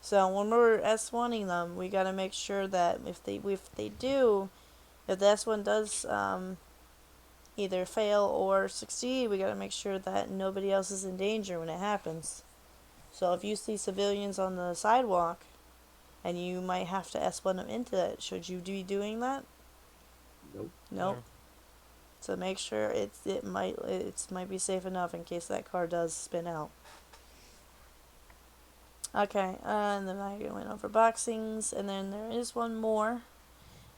So when we're S1ing them, we gotta make sure that if the S1 does either fail or succeed, we gotta make sure that nobody else is in danger when it happens. So if you see civilians on the sidewalk, and you might have to S1 them into it, should you be doing that? Nope. Nope. So make sure it might be safe enough in case that car does spin out. Okay, and then I went over boxings, and then there is one more,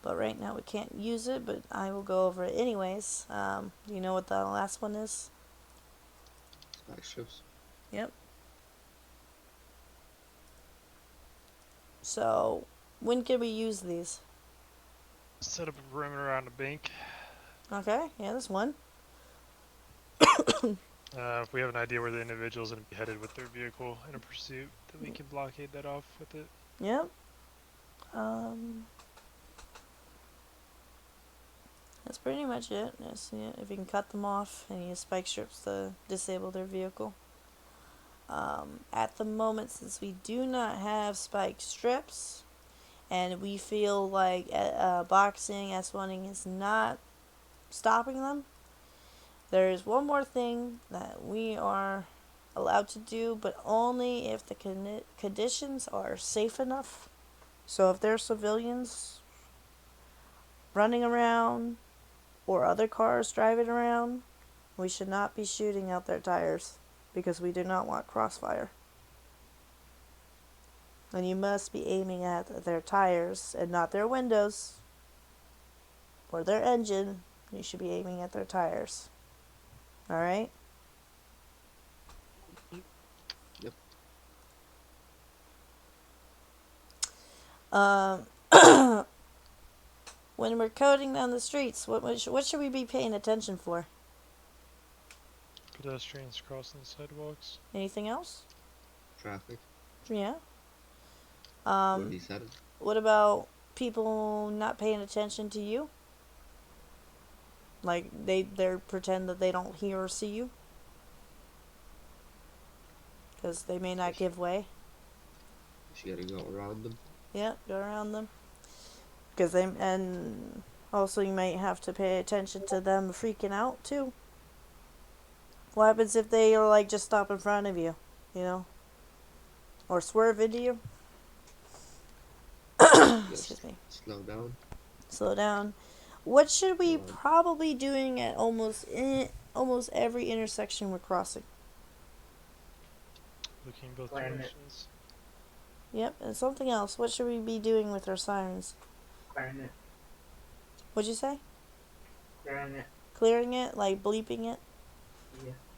but right now we can't use it, but I will go over it anyways. Do you know what the last one is? Spike strips. Yep. So, when can we use these? Set up a perimeter around a bank. Okay, yeah, there's one. If we have an idea where the individual's going to be headed with their vehicle in a pursuit, then we can blockade that off with it. Yep. Um, that's pretty much it. Yes, yeah, if you can cut them off and use spike strips to disable their vehicle. At the moment, since we do not have spike strips, and we feel like boxing, S1ing is not stopping them, there is one more thing that we are allowed to do, but only if the conditions are safe enough. So if there's civilians running around or other cars driving around, we should not be shooting out their tires because we do not want crossfire. And you must be aiming at their tires and not their windows or their engine. You should be aiming at their tires. Alright? Yep. When we're coding down the streets, what should we be paying attention for? Pedestrians crossing the sidewalks. Anything else? Traffic. Yeah. Where he's headed. What about people not paying attention to you? Like they pretend that they don't hear or see you because they may not give way. You gotta go around them. Yeah, go around them. Because and also you might have to pay attention to them freaking out too. What happens if they are like just stop in front of you, you know, or swerve into you? Excuse me. Slow down. Slow down. What should we probably doing at almost every intersection we're crossing? Looking both Clearing it. directions. Yep, and something else. What should we be doing with our sirens? Clearing it. What'd you say? Clearing it. Clearing it, like bleeping it.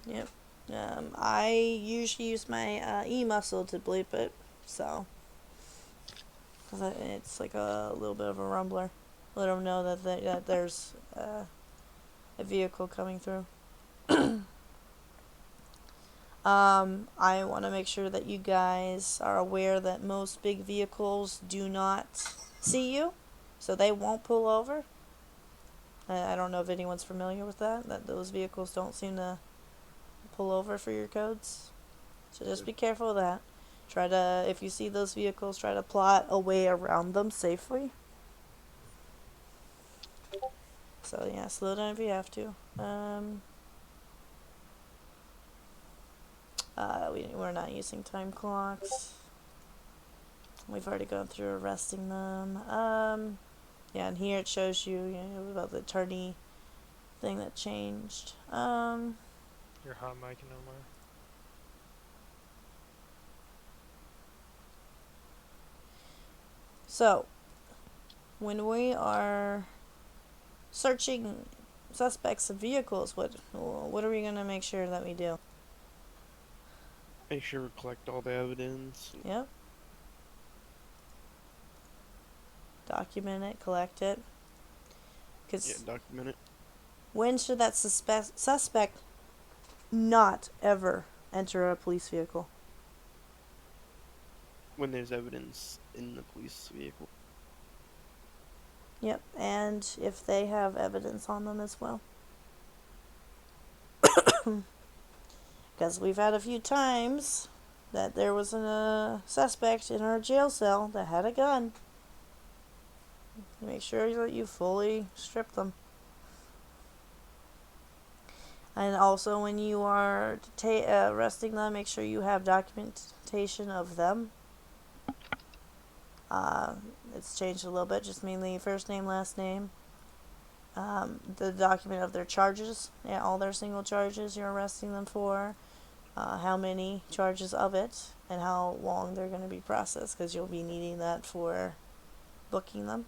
Yeah. Yep. I usually use my e-muscle to bleep it, so cause it's like a little bit of a rumbler. Let them know that there's a vehicle coming through. I want to make sure that you guys are aware that most big vehicles do not see you, so they won't pull over. I don't know if anyone's familiar with that those vehicles don't seem to pull over for your codes. So just be careful of that. Try to, if you see those vehicles, try to plot a way around them safely. So yeah, slow down if you have to. We're not using time clocks. We've already gone through arresting them. Yeah, and here it shows you, about the attorney thing that changed. Your hot mic and Omar. So, when we are searching suspects of vehicles, what are we gonna make sure that we do? Make sure we collect all the evidence. Yep. Document it, collect it. Cause Yeah, document it. when should that suspect not ever enter a police vehicle? When there's evidence in the police vehicle. Yep, and if they have evidence on them as well. Because we've had a few times that there was a suspect in our jail cell that had a gun. Make sure that you fully strip them. And also when you are arresting them, make sure you have documentation of them. It's changed a little bit, just mainly first name, last name. The document of their charges, yeah, all their single charges you're arresting them for, how many charges of it, and how long they're going to be processed, because you'll be needing that for booking them.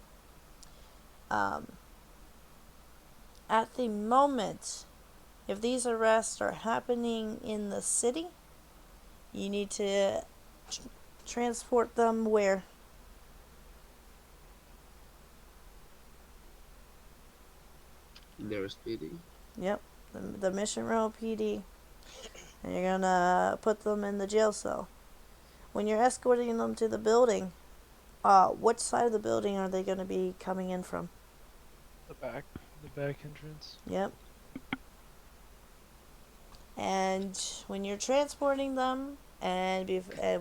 At the moment, if these arrests are happening in the city, you need to transport them where? Nearest PD. Yep, the Mission Row PD. And you're gonna put them in the jail cell. When you're escorting them to the building, what side of the building are they gonna be coming in from? The back entrance. Yep. And when you're transporting them, and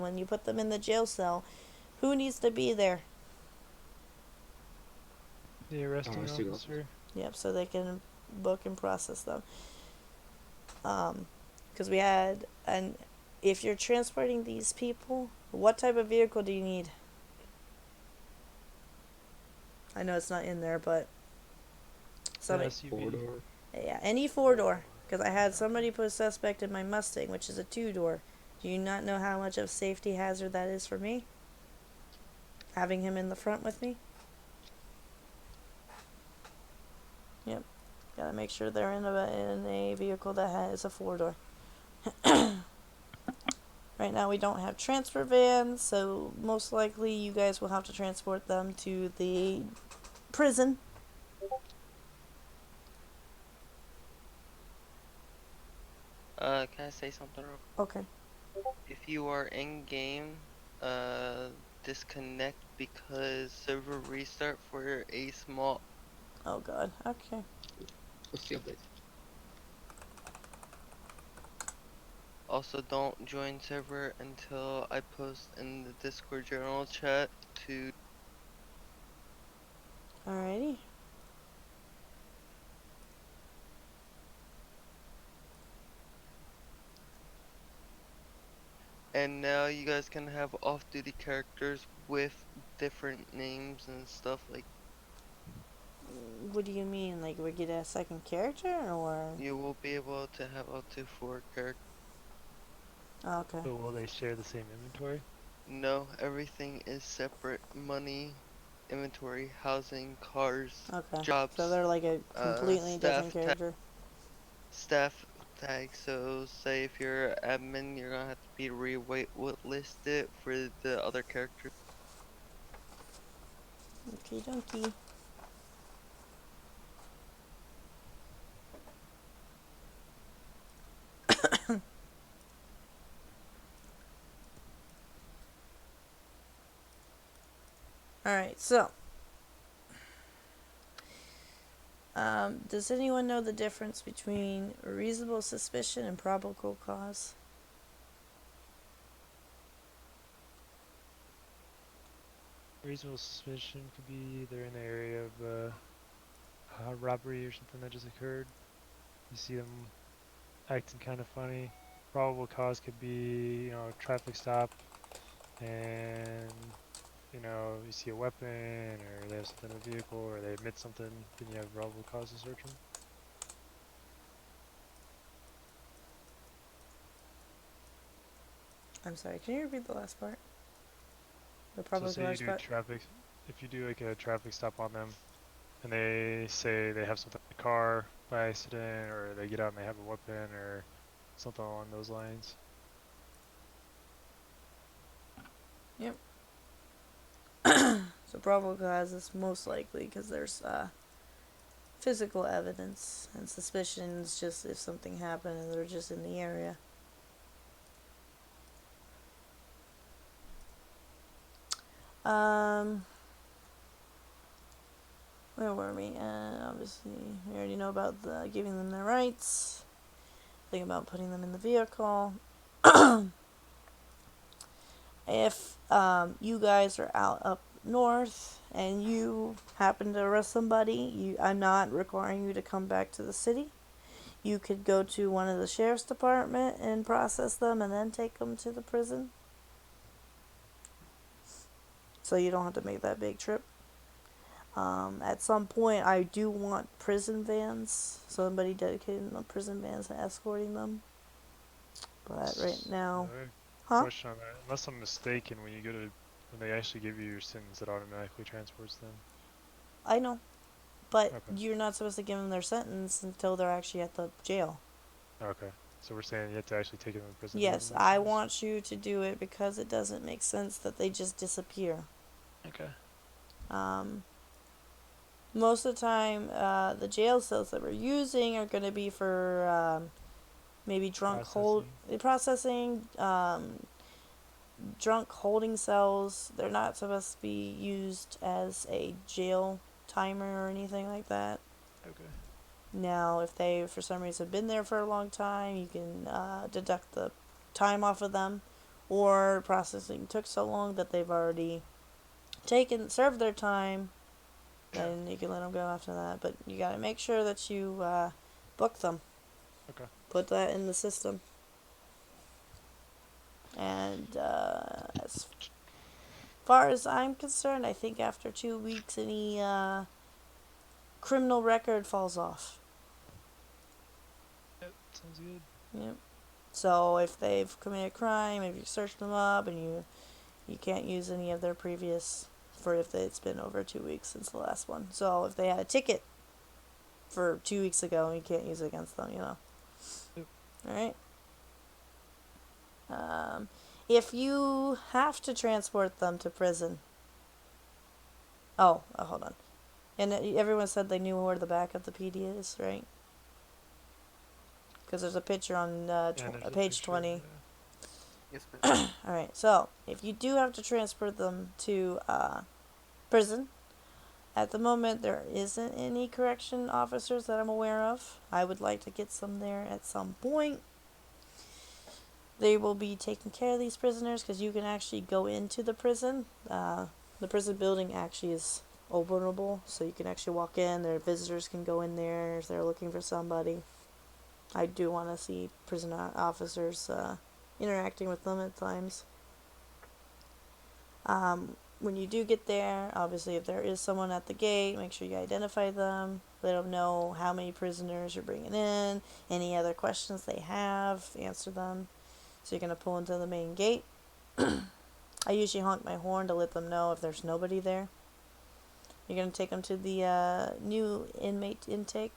when you put them in the jail cell, who needs to be there? The arresting Arresting officer. Yep, so they can book and process them. Because we had if you're transporting these people, what type of vehicle do you need? I know it's not in there, but somebody, SUV. 4-door. yeah, any 4-door. Because I had somebody put a suspect in my Mustang, which is a 2-door. Do you not know how much of a safety hazard that is for me? Having him in the front with me? Yep. Gotta make sure they're in a vehicle that has a 4-door. Right now we don't have transfer vans, so most likely you guys will have to transport them to the prison. Can I say something real Okay. quick? If you are in game, disconnect because server restart for a small. Oh god. Okay. What's the update? Also, don't join server until I post in the Discord general chat to. Alrighty. And now you guys can have off-duty characters with different names and stuff like. What do you mean? Like we get a second character, or? You will be able to have up to 4 characters. Oh, okay. So will they share the same inventory? No, everything is separate. Money, inventory, housing, cars, Okay. jobs, So they're like a completely different character. staff tag. So say if you're admin, you're gonna have to be listed for the other characters. Okie dokie. Alright, so. Does anyone know the difference between reasonable suspicion and probable cause? Reasonable suspicion could be they're in the area of a robbery or something that just occurred. You see them acting kind of funny. Probable cause could be, a traffic stop, and you see a weapon, or they have something in the vehicle, or they admit something. Then you have probable cause to search them. I'm sorry, can you repeat the last part? The So probable say you cause do part? traffic, if you do like a traffic stop on them, and they say they have something in the car by accident, or they get out and they have a weapon, or something along those lines. Yep. So probable cause is most likely because there's physical evidence, and suspicion is just if something happened and they're just in the area. Where were we? Obviously, we already know about giving them their rights. Think about putting them in the vehicle. If you guys are out up north and you happen to arrest somebody, I'm not requiring you to come back to the city. You could go to one of the sheriff's department and process them and then take them to the prison. So you don't have to make that big trip. At some point, I do want prison vans. Somebody dedicated to prison vans and escorting them. But right now, Question on that. Unless I'm mistaken, when they actually give you your sentence, it automatically transports them. I know. But Okay. you're not supposed to give them their sentence until they're actually at the jail. Okay. So we're saying you have to actually take them to prison. Yes, I want you to do it because it doesn't make sense that they just disappear. Okay. most of the time, the jail cells that we're using are going to be for maybe processing, drunk holding cells. They're not supposed to be used as a jail timer or anything like that. Okay. Now, if they, for some reason, been there for a long time, you can deduct the time off of them, or processing took so long that they've already served their time, then you can let them go after that. But you got to make sure that you book them. Okay. Put that in the system. And as far as I'm concerned, I think after 2 weeks, any criminal record falls off. Yep, sounds good. Yep. So if they've committed a crime, if you search them up and you can't use any of their previous for if it's been over 2 weeks since the last one. So if they had a ticket for 2 weeks ago, you can't use it against them, you know. Yep. Alright. If you have to transport them to prison. Oh, hold on. And everyone said they knew where the back of the PD is, right? Because there's a picture on page 20. Yeah. Yes, ma'am. Alright, so if you do have to transport them to prison, at the moment there isn't any correction officers that I'm aware of. I would like to get some there at some point. They will be taking care of these prisoners because you can actually go into the prison. The prison building actually is openable, so you can actually walk in. Their visitors can go in there if they're looking for somebody. I do want to see prison officers interacting with them at times. When you do get there, obviously if there is someone at the gate, make sure you identify them. Let them know how many prisoners you're bringing in. Any other questions they have, answer them. So you're going to pull into the main gate. I usually honk my horn to let them know if there's nobody there. You're going to take them to the new inmate intake.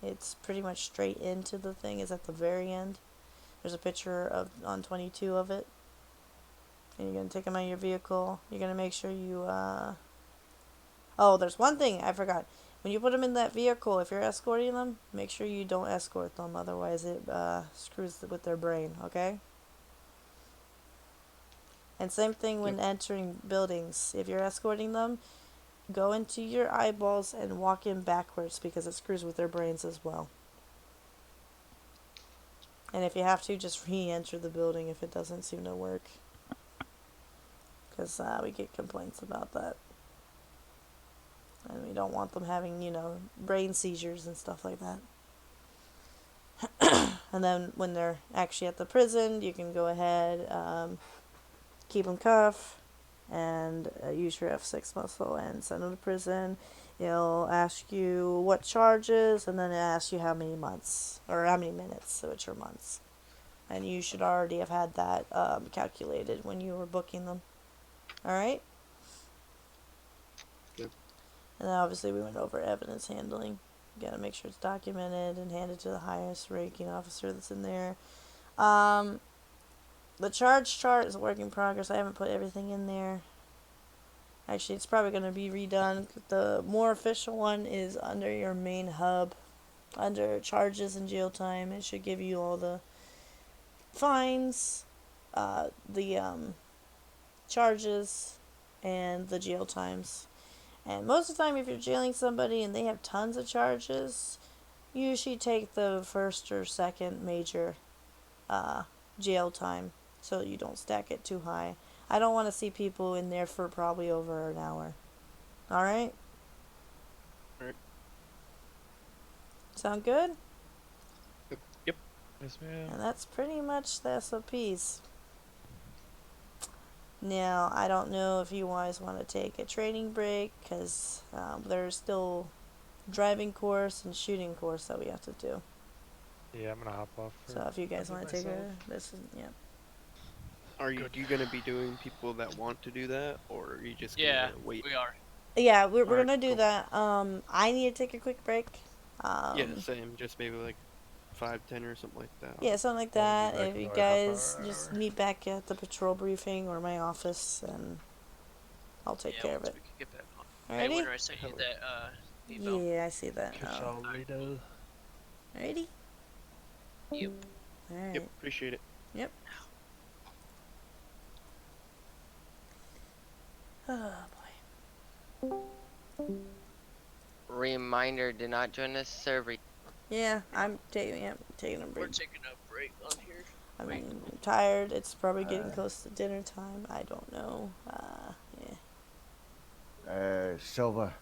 It's pretty much straight into the thing. It's at the very end. There's a picture on 22 of it. And you're going to take them out of your vehicle. You're going to make sure you... Oh, there's one thing I forgot. When you put them in that vehicle, if you're escorting them, make sure you don't escort them. Otherwise, it screws with their brain, okay? And same thing when entering buildings. If you're escorting them, go into your eyeballs and walk in backwards because it screws with their brains as well. And if you have to, just re-enter the building if it doesn't seem to work. Because we get complaints about that. And we don't want them having, brain seizures and stuff like that. And then when they're actually at the prison, you can go ahead, keep them cuffed, and use your F6 muscle and send them to prison. It'll ask you what charges, and then it asks you how many months, or how many minutes, so it's your months. And you should already have had that calculated when you were booking them. Alright? Yep. And then obviously we went over evidence handling. You gotta make sure it's documented and handed to the highest ranking officer that's in there. The charge chart is a work in progress. I haven't put everything in there. Actually, it's probably going to be redone. The more official one is under your main hub. Under charges and jail time. It should give you all the fines, the charges, and the jail times. And most of the time, if you're jailing somebody and they have tons of charges, you usually take the first or second major jail time so you don't stack it too high. I don't want to see people in there for probably over an hour. Alright? Alright. Sound good? Yep. Yes, ma'am. And that's pretty much the SOPs. Now, I don't know if you guys want to take a training break, because there's still driving course and shooting course that we have to do. Yeah, I'm gonna hop off. So if you guys want to take yeah. Are you gonna be doing people that want to do that, or are you just gonna Yeah, wait? we are. Yeah, we're Alright, gonna do cool. that. I need to take a quick break. Yeah, same. Just maybe like 5-10 or something like that. Yeah, something like I'll that. be back If in you like half guys hour. just meet back at the patrol briefing or my office, and I'll take care of once it. we can get back on. Hey, Alrighty? Winter, I sent you that email. Yeah, I see that. Catch Oh. y'all later. Alrighty. Yep. Alright. Yep, appreciate it. Yep. Oh boy. Reminder: do not join the server. Yeah, I'm taking a We're break. taking a break on here. Wait. I'm tired. It's probably getting close to dinner time. I don't know. Yeah. Silva,